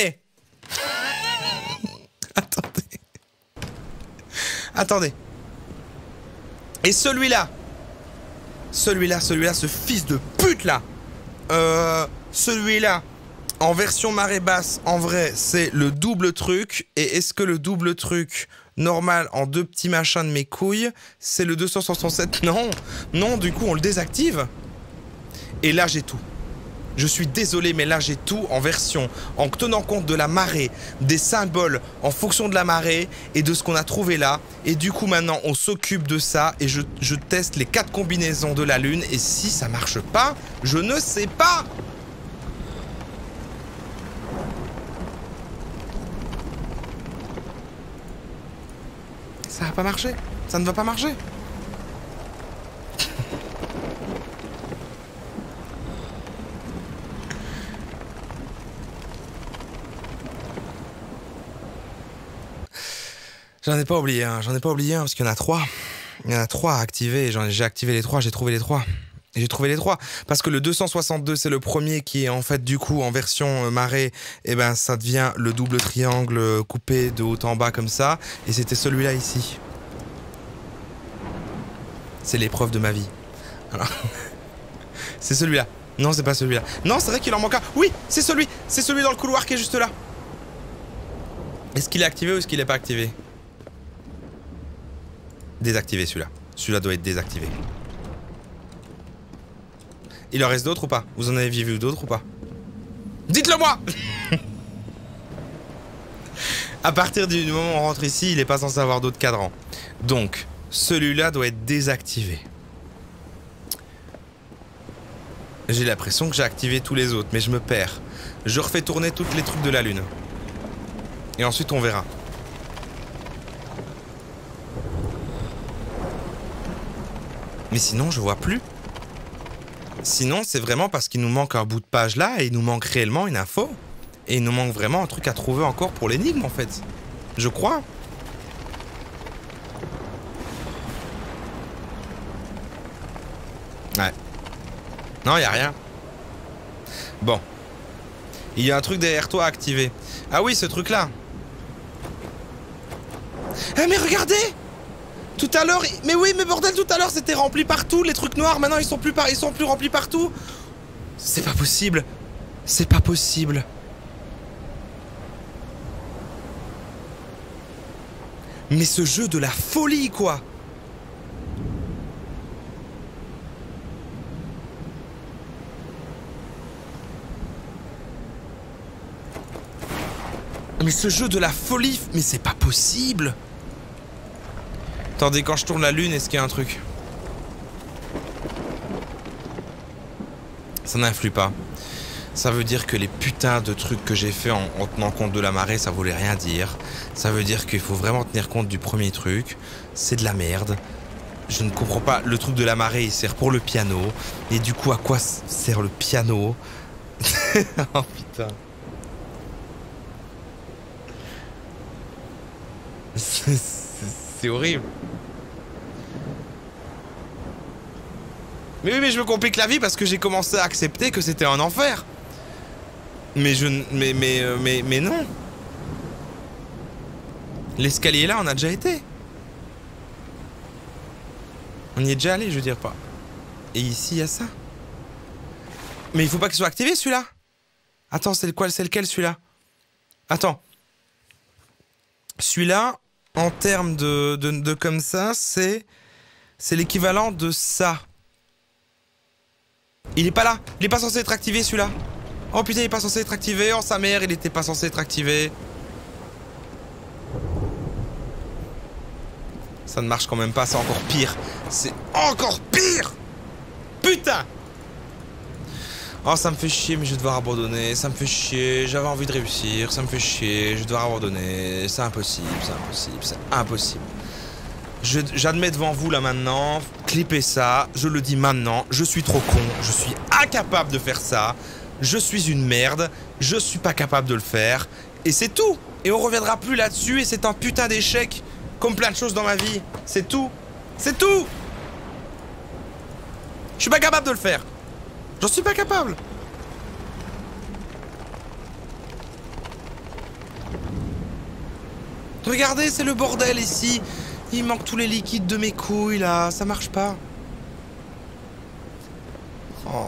Attendez. Et celui-là, ce fils de pute là. Celui-là, en version marée basse, en vrai, c'est le double truc. Et est-ce que le double truc normal en deux petits machins de mes couilles, c'est le 267? Non, du coup, on le désactive. Et là, j'ai tout. Je suis désolé, mais là j'ai tout en version, en tenant compte de la marée, des symboles en fonction de la marée et de ce qu'on a trouvé là. Et du coup maintenant on s'occupe de ça et je teste les 4 combinaisons de la lune. Et si ça marche pas, je ne sais pas. Ça va pas marcher. Ça ne va pas marcher. J'en ai pas oublié un, parce qu'il y en a 3. Il y en a 3 à activer, j'ai activé les 3, j'ai trouvé les 3. Et j'ai trouvé les 3, parce que le 262 c'est le premier qui est en fait du coup en version marée, et ben ça devient le double triangle coupé de haut en bas comme ça, et c'était celui-là ici. C'est l'épreuve de ma vie. Alors, c'est celui-là. Non, c'est pas celui-là. Non, c'est vrai qu'il en manque un. Oui, c'est celui dans le couloir qui est juste là. Est-ce qu'il est activé ou est-ce qu'il est pas activé? Désactivé celui-là. Celui-là doit être désactivé. Il en reste d'autres ou pas? Vous en avez vu d'autres ou pas? Dites-le moi. À partir du moment où on rentre ici, il n'est pas censé avoir d'autres cadrans. Donc, celui-là doit être désactivé. J'ai l'impression que j'ai activé tous les autres, mais je me perds. Je refais tourner tous les trucs de la lune. Et ensuite, on verra. Mais sinon, je vois plus. Sinon, c'est vraiment parce qu'il nous manque un bout de page là et il nous manque réellement une info. Et il nous manque vraiment un truc à trouver encore pour l'énigme en fait. Je crois. Ouais. Non, il n'y a rien. Bon. Il y a un truc derrière toi à activer. Ah oui, ce truc là. Eh mais regardez! Tout à l'heure, mais oui, mais bordel, tout à l'heure c'était rempli partout, les trucs noirs, maintenant ils sont plus remplis partout. C'est pas possible. C'est pas possible. Mais ce jeu de la folie, quoi. Mais ce jeu de la folie, mais c'est pas possible. Attendez, quand je tourne la lune, est-ce qu'il y a un truc? Ça n'influe pas. Ça veut dire que les putains de trucs que j'ai fait en tenant compte de la marée, ça voulait rien dire. Ça veut dire qu'il faut vraiment tenir compte du premier truc. C'est de la merde. Je ne comprends pas. Le truc de la marée, il sert pour le piano. Et du coup, à quoi sert le piano? Oh putain. C'est horrible. Mais oui, mais je me complique la vie parce que j'ai commencé à accepter que c'était un enfer. Mais mais non. L'escalier là, on a déjà été. On y est déjà allé, je veux dire pas. Et ici, il y a ça. Mais il faut pas qu'il soit activé celui-là. Attends, c'est lequel celui-là? Attends. Celui-là, en termes de comme ça, c'est l'équivalent de ça. Il est pas là. Il est pas censé être activé celui-là. Oh putain, il est pas censé être activé. Oh sa mère, il était pas censé être activé. Ça ne marche quand même pas, c'est encore pire. C'est encore pire. Putain. Oh ça me fait chier, mais je vais devoir abandonner. Ça me fait chier, j'avais envie de réussir. Ça me fait chier, je vais devoir abandonner. C'est impossible, c'est impossible, c'est impossible. J'admets devant vous là maintenant, clippez ça, je le dis maintenant, je suis trop con, je suis incapable de faire ça, je suis une merde, je suis pas capable de le faire, et c'est tout. Et on reviendra plus là-dessus, et c'est un putain d'échec, comme plein de choses dans ma vie, c'est tout. C'est tout. Je suis pas capable de le faire. J'en suis pas capable. Regardez, c'est le bordel ici. Il manque tous les liquides de mes couilles là, ça marche pas. Oh.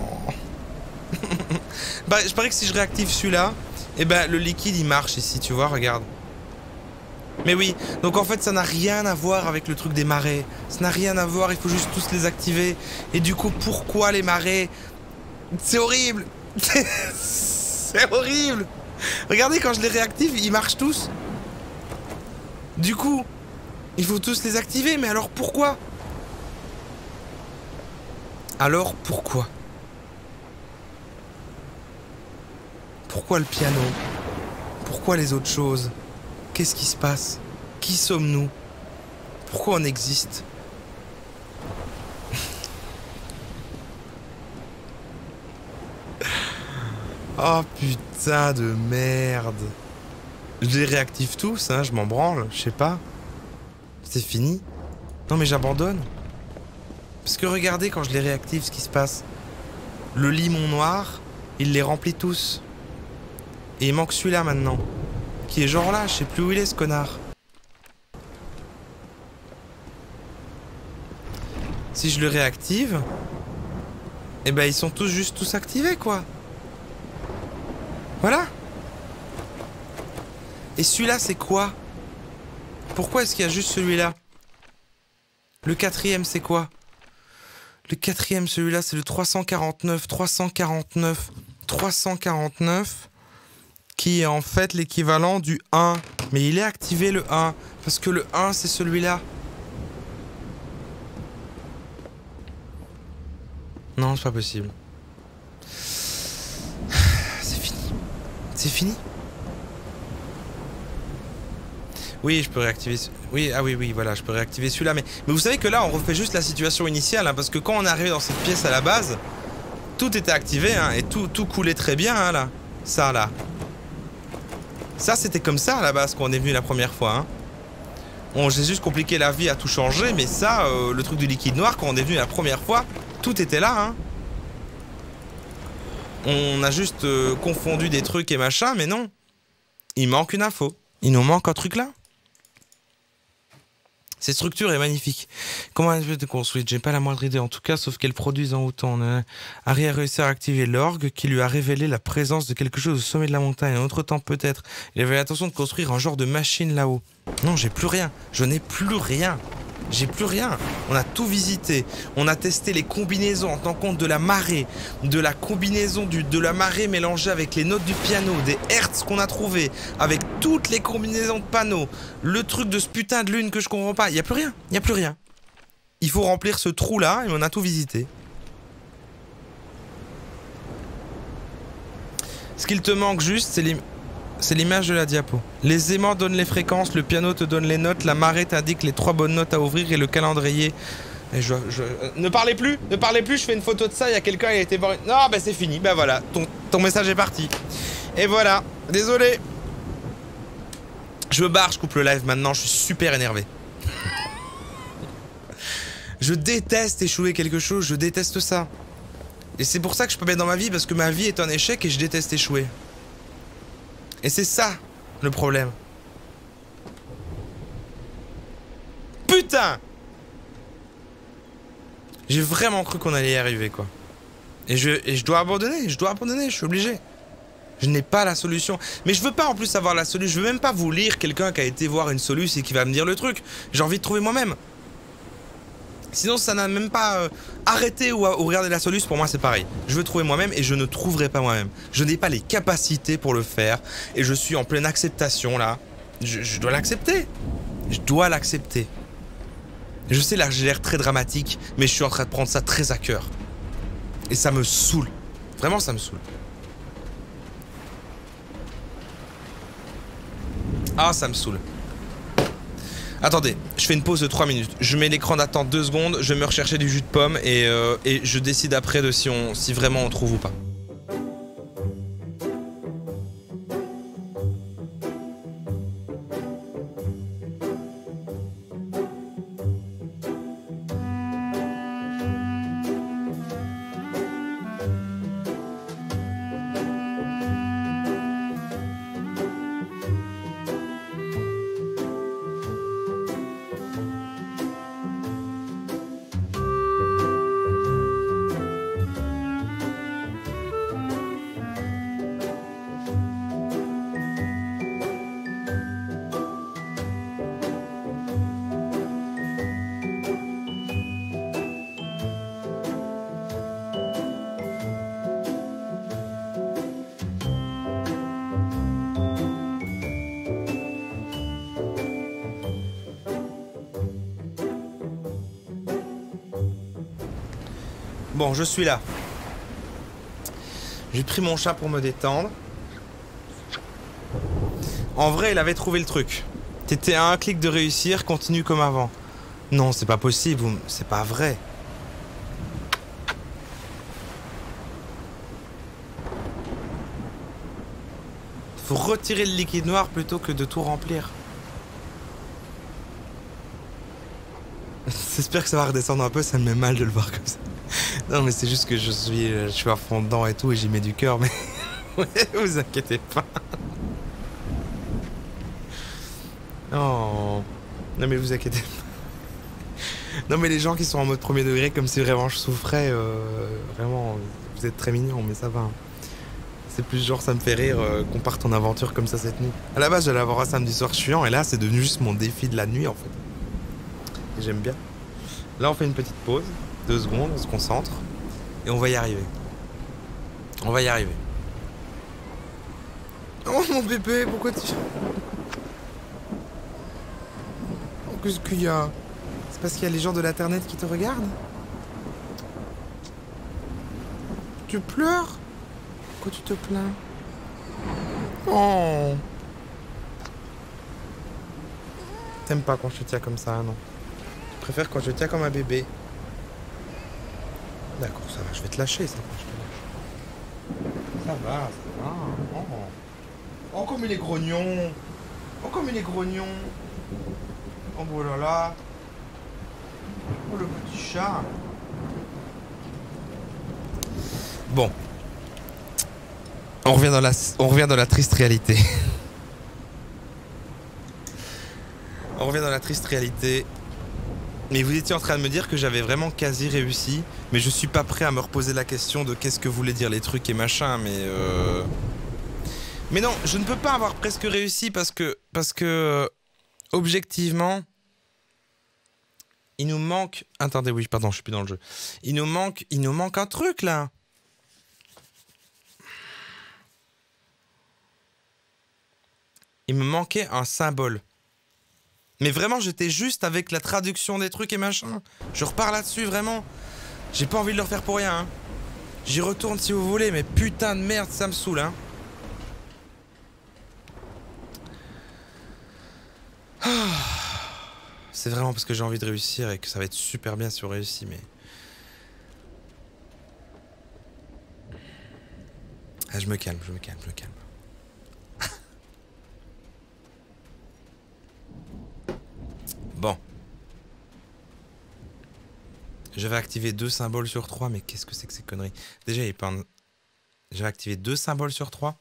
Bah, je parie que si je réactive celui-là, eh ben le liquide il marche ici, tu vois, regarde. Mais oui, donc en fait ça n'a rien à voir avec le truc des marées. Ça n'a rien à voir, il faut juste tous les activer. Et du coup, pourquoi les marées? C'est horrible. C'est horrible. Regardez, quand je les réactive, ils marchent tous. Du coup, il faut tous les activer, mais alors pourquoi? Alors pourquoi? Pourquoi le piano? Pourquoi les autres choses? Qu'est-ce qui se passe? Qui sommes-nous? Pourquoi on existe? Oh putain de merde. Je les réactive tous, hein, je m'en branle, je sais pas. C'est fini. Non mais j'abandonne. Parce que regardez quand je les réactive ce qui se passe. Le limon noir, il les remplit tous. Et il manque celui-là maintenant. Qui est genre là, je sais plus où il est ce connard. Si je le réactive, eh ben ils sont tous juste tous activés quoi. Voilà. Et celui-là c'est quoi? Pourquoi est-ce qu'il y a juste celui-là? Le quatrième c'est quoi? Le quatrième, celui-là, c'est le 349, 349, 349. qui est en fait l'équivalent du 1. Mais il est activé le 1, parce que le 1 c'est celui-là. Non, c'est pas possible. C'est fini. C'est fini? Oui, je peux réactiver... Oui, ah oui, voilà, je peux réactiver celui-là. Mais vous savez que là, on refait juste la situation initiale, hein, parce que quand on est arrivé dans cette pièce à la base, tout était activé, hein, et tout coulait très bien, hein, là. Ça, là. Ça, c'était comme ça, à la base, quand on est venu la première fois, hein. On j'ai juste compliqué la vie à tout changer, mais ça, le truc du liquide noir, quand on est venu la première fois, tout était là, hein. On a juste confondu des trucs et machin, mais non. Il manque une info. Il nous manque un truc là. Cette structure est magnifique. Comment elle peut être construite? J'ai pas la moindre idée en tout cas, sauf qu'elle produise en autant. Harry a réussi à activer l'orgue qui lui a révélé la présence de quelque chose au sommet de la montagne. En autre temps peut-être. Il avait l'intention de construire un genre de machine là-haut. Non, j'ai plus rien. Je n'ai plus rien. J'ai plus rien. On a tout visité. On a testé les combinaisons en tenant compte de la marée, de la combinaison de la marée mélangée avec les notes du piano, des hertz qu'on a trouvés, avec toutes les combinaisons de panneaux, le truc de ce putain de lune que je comprends pas. Il y a plus rien. Il y a plus rien. Il faut remplir ce trou là et on a tout visité. Ce qu'il te manque juste, c'est l'image de la diapo. Les aimants donnent les fréquences, le piano te donne les notes, la marée t'indique les 3 bonnes notes à ouvrir et le calendrier. Et Ne parlez plus, je fais une photo de ça, il y a quelqu'un qui a été voir... Non, bah c'est fini, bah voilà, ton message est parti. Et voilà, désolé. Je me barre, je coupe le live maintenant, je suis super énervé. Je déteste échouer quelque chose, je déteste ça. Et c'est pour ça que je peux mettre dans ma vie, parce que ma vie est un échec et je déteste échouer. Et c'est ça, le problème. Putain! J'ai vraiment cru qu'on allait y arriver, quoi. Et je dois abandonner, je suis obligé. Je n'ai pas la solution. Mais je veux pas en plus avoir la solution, je veux même pas vous lire quelqu'un qui a été voir une solution et qui va me dire le truc. J'ai envie de trouver moi-même. Sinon, ça n'a même pas arrêté ou regarder la solution, pour moi c'est pareil. Je veux trouver moi-même et je ne trouverai pas moi-même. Je n'ai pas les capacités pour le faire et je suis en pleine acceptation là. Je dois l'accepter. Je dois l'accepter. Je sais là, j'ai l'air très dramatique, mais je suis en train de prendre ça très à cœur. Et ça me saoule. Vraiment, ça me saoule. Ah, ça me saoule. Attendez, je fais une pause de 3 minutes. Je mets l'écran d'attente 2 secondes, je vais me rechercher du jus de pomme et je décide après de si vraiment on trouve ou pas. Bon, je suis là. J'ai pris mon chat pour me détendre. En vrai, il avait trouvé le truc. T'étais à un clic de réussir, continue comme avant. Non, c'est pas possible, c'est pas vrai. Faut retirer le liquide noir plutôt que de tout remplir. J'espère que ça va redescendre un peu, ça me met mal de le voir comme ça. Non mais c'est juste que je suis à fond dedans et tout et j'y mets du cœur, mais ouais, vous inquiétez pas. Oh. Non mais vous inquiétez pas. Non mais les gens qui sont en mode premier degré comme si vraiment je souffrais, vraiment, vous êtes très mignons mais ça va. C'est plus genre ça me fait rire qu'on parte en aventure comme ça cette nuit. À la base j'allais avoir un samedi soir chiant et là c'est devenu juste mon défi de la nuit en fait. Et j'aime bien. Là on fait une petite pause. 2 secondes, on se concentre et on va y arriver. On va y arriver. Oh mon bébé, pourquoi tu... Oh, qu'est-ce qu'il y a? C'est parce qu'il y a les gens de l'internet qui te regardent? Tu pleures? Pourquoi tu te plains? Oh. T'aimes pas quand je te tiens comme ça, non? Tu préfères quand je te tiens comme un bébé? D'accord, ça va, je vais te lâcher, ça va, je te lâche. Ça va, ça va. Oh, oh comme il est grognon. Oh, comme il est grognon. Oh là là. Oh, le petit chat. Bon. On revient dans la triste réalité. On revient dans la triste réalité. Mais vous étiez en train de me dire que j'avais vraiment quasi réussi. Mais je suis pas prêt à me reposer la question de qu'est-ce que voulaient dire les trucs et machin. Mais non, je ne peux pas avoir presque réussi parce que objectivement, il nous manque... Attendez, oui, pardon, je suis plus dans le jeu. Il nous manque un truc là. Il me manquait un symbole. Mais vraiment, j'étais juste avec la traduction des trucs et machin. Je repars là-dessus, vraiment. J'ai pas envie de le refaire pour rien. Hein. J'y retourne si vous voulez, mais putain de merde, ça me saoule. Hein. C'est vraiment parce que j'ai envie de réussir et que ça va être super bien si on réussit, mais... Ah, je me calme. Bon. Je vais activer 2 symboles sur 3, mais qu'est-ce que c'est que ces conneries? Déjà, il est pas... Je vais activer 2 symboles sur 3.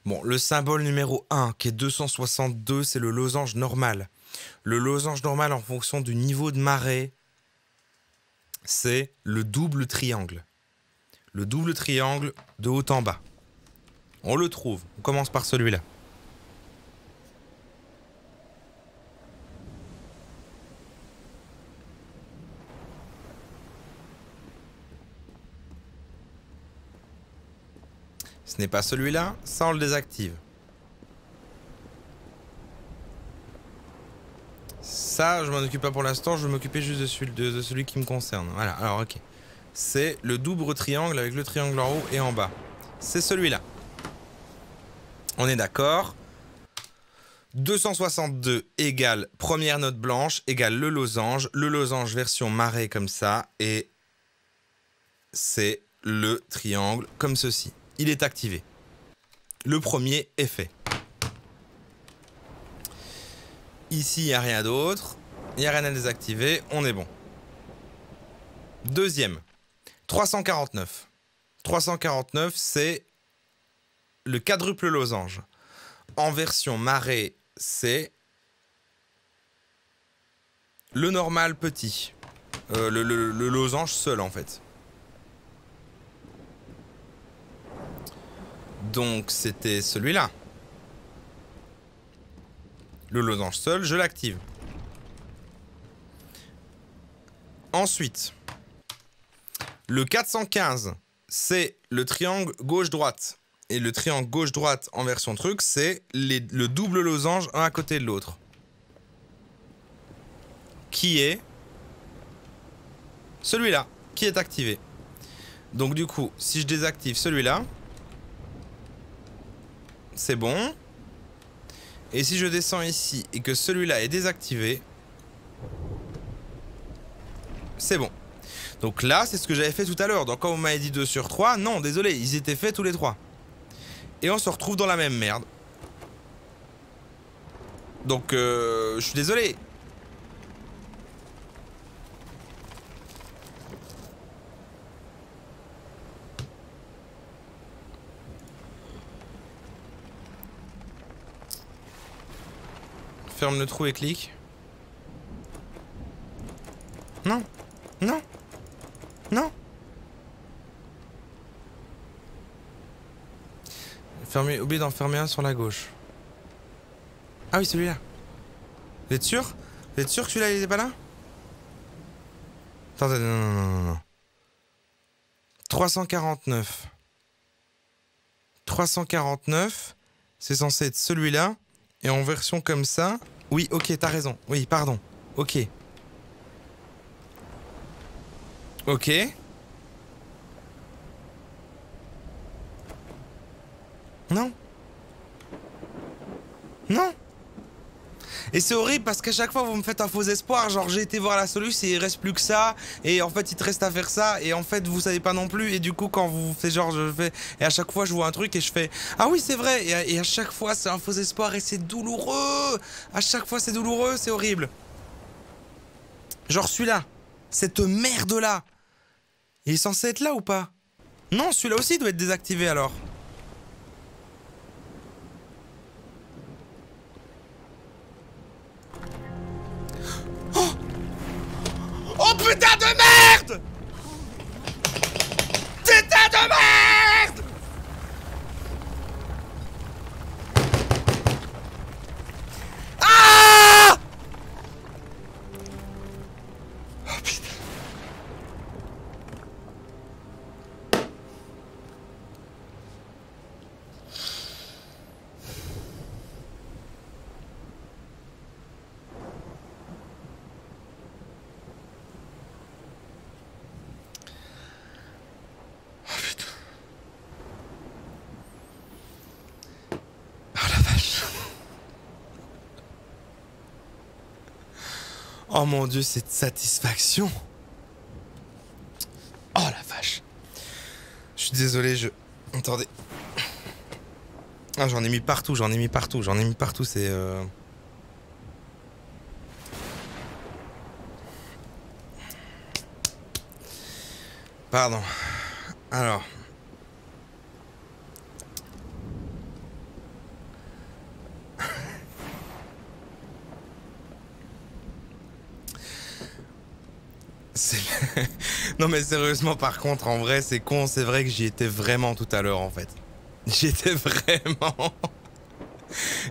Bon, le symbole numéro 1, qui est 262, c'est le losange normal. Le losange normal, en fonction du niveau de marée, c'est le double triangle. Le double triangle de haut en bas. On le trouve. On commence par celui-là. Ce n'est pas celui-là, ça on le désactive. Ça, je m'en occupe pas pour l'instant, je vais m'occuper juste de celui qui me concerne. Voilà, alors ok. C'est le double triangle avec le triangle en haut et en bas. C'est celui-là. On est d'accord. 262 égale première note blanche égale le losange version marée comme ça, et c'est le triangle comme ceci. Il est activé. Le premier est fait. Ici, il n'y a rien d'autre. Il n'y a rien à désactiver. On est bon. Deuxième. 349. 349, c'est le quadruple losange. En version marée, c'est le normal petit. Le losange seul, en fait. Donc, c'était celui-là. Le losange seul, je l'active. Ensuite, le 415, c'est le triangle gauche-droite. Et le triangle gauche-droite en version truc, c'est le double losange un à côté de l'autre. Qui est celui-là, qui est activé. Donc du coup, si je désactive celui-là, c'est bon. Et si je descends ici et que celui-là est désactivé, c'est bon. Donc là, c'est ce que j'avais fait tout à l'heure. Donc quand vous m'avez dit 2 sur 3, non, désolé, ils étaient faits tous les 3. Et on se retrouve dans la même merde. Donc, je suis désolé. Ferme le trou et clique. Non. Non. Non. Oubliez d'en fermer un sur la gauche. Ah oui, celui-là. Vous êtes sûr? Vous êtes sûr que celui-là, il était pas là? Attendez, non. 349. 349. C'est censé être celui-là. Et en version comme ça. Oui, ok, t'as raison. Oui, pardon. Ok. Ok. Non. Non. Et c'est horrible parce qu'à chaque fois vous me faites un faux espoir, genre j'ai été voir la solution et il reste plus que ça, et en fait il te reste à faire ça, et en fait vous savez pas non plus, et du coup quand vous faites genre je fais, et à chaque fois je vois un truc et je fais ah oui c'est vrai, et à chaque fois c'est un faux espoir et c'est douloureux, à chaque fois c'est douloureux, c'est horrible. Genre celui-là, cette merde là, il est censé être là ou pas? Non, celui-là aussi doit être désactivé alors. Oh putain de merde! Putain de merde! Ah! Oh putain. Oh mon dieu, cette satisfaction. Oh la vache. Je suis désolé, Attendez. Ah, j'en ai mis partout, c'est... Pardon. Alors... Non mais sérieusement par contre en vrai c'est con, c'est vrai que j'y étais vraiment tout à l'heure en fait. J'y étais vraiment.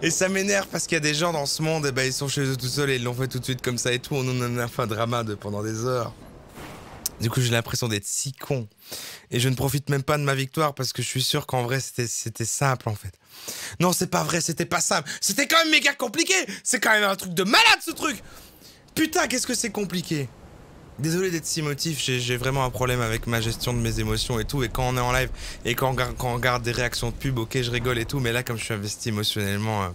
Et ça m'énerve parce qu'il y a des gens dans ce monde, et ben ils sont chez eux tout seuls et ils l'ont fait tout de suite comme ça et tout, on en a fait un drama pendant des heures. Du coup j'ai l'impression d'être si con. Et je ne profite même pas de ma victoire parce que je suis sûr qu'en vrai c'était simple en fait. Non c'est pas vrai, c'était pas simple. C'était quand même méga compliqué. C'est quand même un truc de malade ce truc. Putain qu'est-ce que c'est compliqué. Désolé d'être si émotif, j'ai vraiment un problème avec ma gestion de mes émotions et tout. Et quand on est en live et quand on regarde des réactions de pub, ok, je rigole et tout. Mais là, comme je suis investi émotionnellement,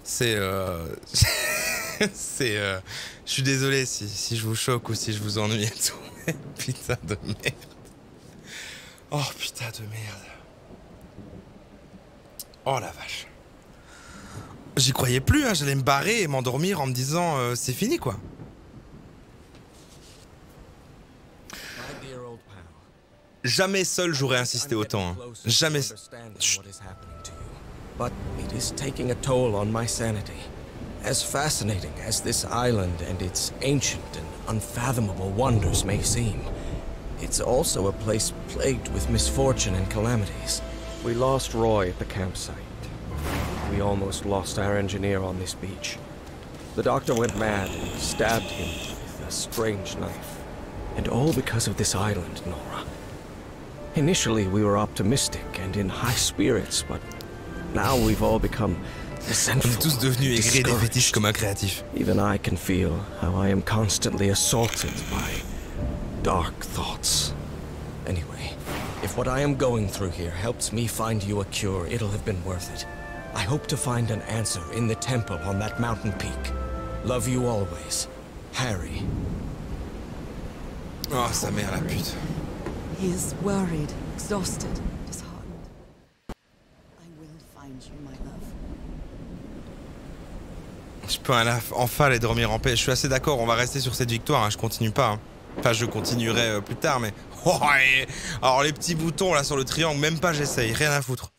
c'est... je suis désolé si je vous choque ou si je vous ennuie et tout. Putain de merde. Oh putain de merde. Oh la vache. J'y croyais plus, hein, j'allais me barrer et m'endormir en me disant c'est fini quoi. Jamais seul j'aurais insisté autant. Hein. Jamais. Chut. But it is taking a toll on my sanity. As fascinating as this island and its ancient and unfathomable wonders may seem, it's also a place plagued with misfortune and calamities. We lost Roy at the campsite. We almost lost our engineer on this beach. The doctor went mad and stabbed him with a strange knife. And all because of this island, Nora. Initially, we were optimistic and in high spirits, but now we've all become resentful. On est tous devenus aigris des fétiches comme un créatif. Even I can feel how I am constantly assaulted by dark thoughts. Anyway, if what I am going through here helps me find you a cure, it'll have been worth it. I hope to find an answer in the temple on that mountain peak. Love you always, Harry. Oh, sa mère la pute. He is worried, exhausted, disheartened. I will find you, my love. Je peux enfin aller dormir en paix. Je suis assez d'accord, on va rester sur cette victoire, hein. Je continue pas. Hein. Enfin, je continuerai plus tard, mais... Oh, alors, les petits boutons, là, sur le triangle, même pas j'essaye. Rien à foutre.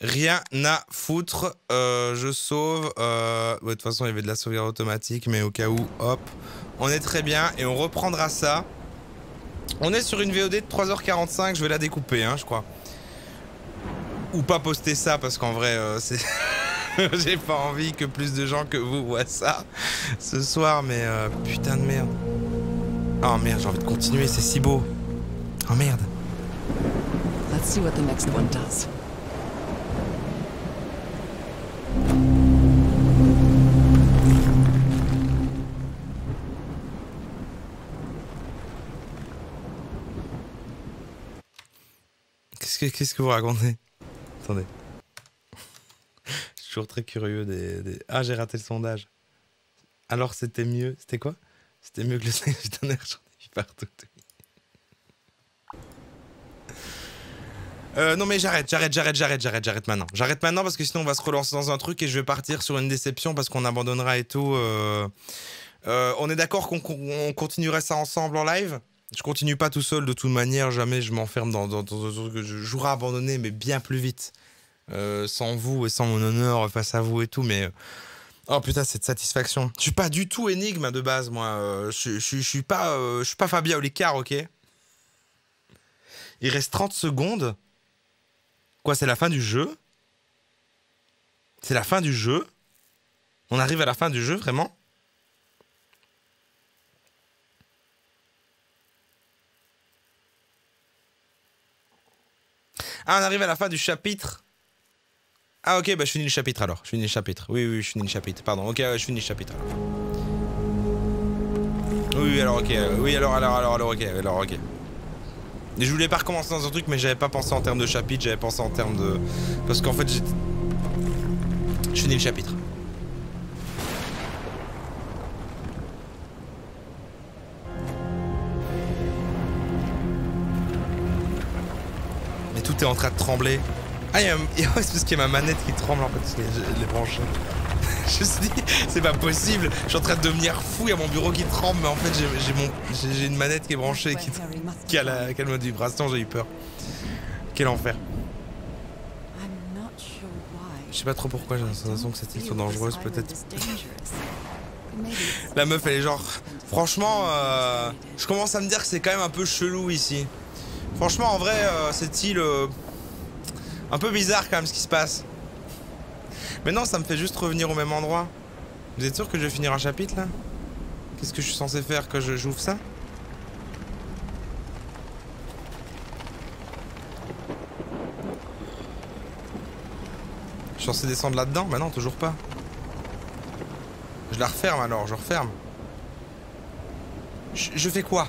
Rien à foutre. Je sauve. De toute façon, il y avait de la sauvegarde automatique, mais au cas où, hop. On est très bien, et on reprendra ça. On est sur une VOD de 3h45, je vais la découper, hein, je crois. Ou pas poster ça, parce qu'en vrai, c'est... J'ai pas envie que plus de gens que vous voient ça ce soir, mais putain de merde. Oh merde, j'ai envie de continuer, c'est si beau. Oh merde. Let's see what the next one does. Qu'est-ce que vous racontez? Attendez. Je suis toujours très curieux des... Ah, j'ai raté le sondage. Alors c'était mieux. C'était quoi? C'était mieux que le singe du tonnerre, j'en ai vu partout. Non mais j'arrête maintenant. J'arrête maintenant parce que sinon on va se relancer dans un truc et je vais partir sur une déception parce qu'on abandonnera et tout. On est d'accord qu'on continuerait ça ensemble en live? Je continue pas tout seul de toute manière, jamais je m'enferme dans un truc que je jouerai abandonné mais bien plus vite. Sans vous et sans mon honneur face à vous et tout, mais... Oh putain, cette satisfaction. Je suis pas du tout énigme de base, moi. Je suis pas Fabien Olicard, ok? Il reste 30 secondes. Quoi, c'est la fin du jeu? C'est la fin du jeu? On arrive à la fin du jeu, vraiment? Ah, on arrive à la fin du chapitre. Ah ok, bah je finis le chapitre alors. Je finis le chapitre. Oui, je finis le chapitre. Pardon, ok, je finis le chapitre alors. Oui, alors ok. Oui, alors ok. Et je voulais pas recommencer dans un truc, mais j'avais pas pensé en termes de chapitre, j'avais pensé en termes de... Parce qu'en fait, je finis le chapitre. Mais tout est en train de trembler. Ah, c'est parce qu'il y a ma manette qui tremble en fait, je l'ai branchée. Je me suis dit, c'est pas possible, je suis en train de devenir fou, il y a mon bureau qui tremble, mais en fait j'ai une manette qui est branchée, qui a le mode vibration, j'ai eu peur. Quel enfer. Je sais pas trop pourquoi, j'ai la sensation que cette île soit dangereuse, peut-être. La meuf, elle est genre... Franchement, je commence à me dire que c'est quand même un peu chelou ici. Franchement, en vrai, cette île... un peu bizarre quand même ce qui se passe. Mais non, ça me fait juste revenir au même endroit. Vous êtes sûr que je vais finir un chapitre là? Qu'est-ce que je suis censé faire? Que j'ouvre ça? Je suis censé descendre là-dedans? Bah non, toujours pas. Je la referme alors, je referme. Je fais quoi?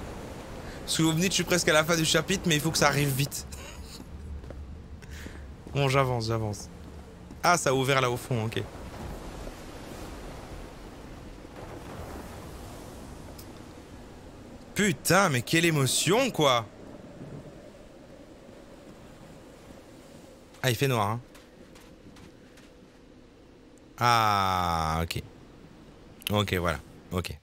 Parce que vous venez, je suis presque à la fin du chapitre, mais il faut que ça arrive vite. Bon, j'avance. Ah, ça a ouvert là au fond, ok. Putain, mais quelle émotion, quoi! Ah, il fait noir, hein. Ah, ok. Ok, voilà. Ok.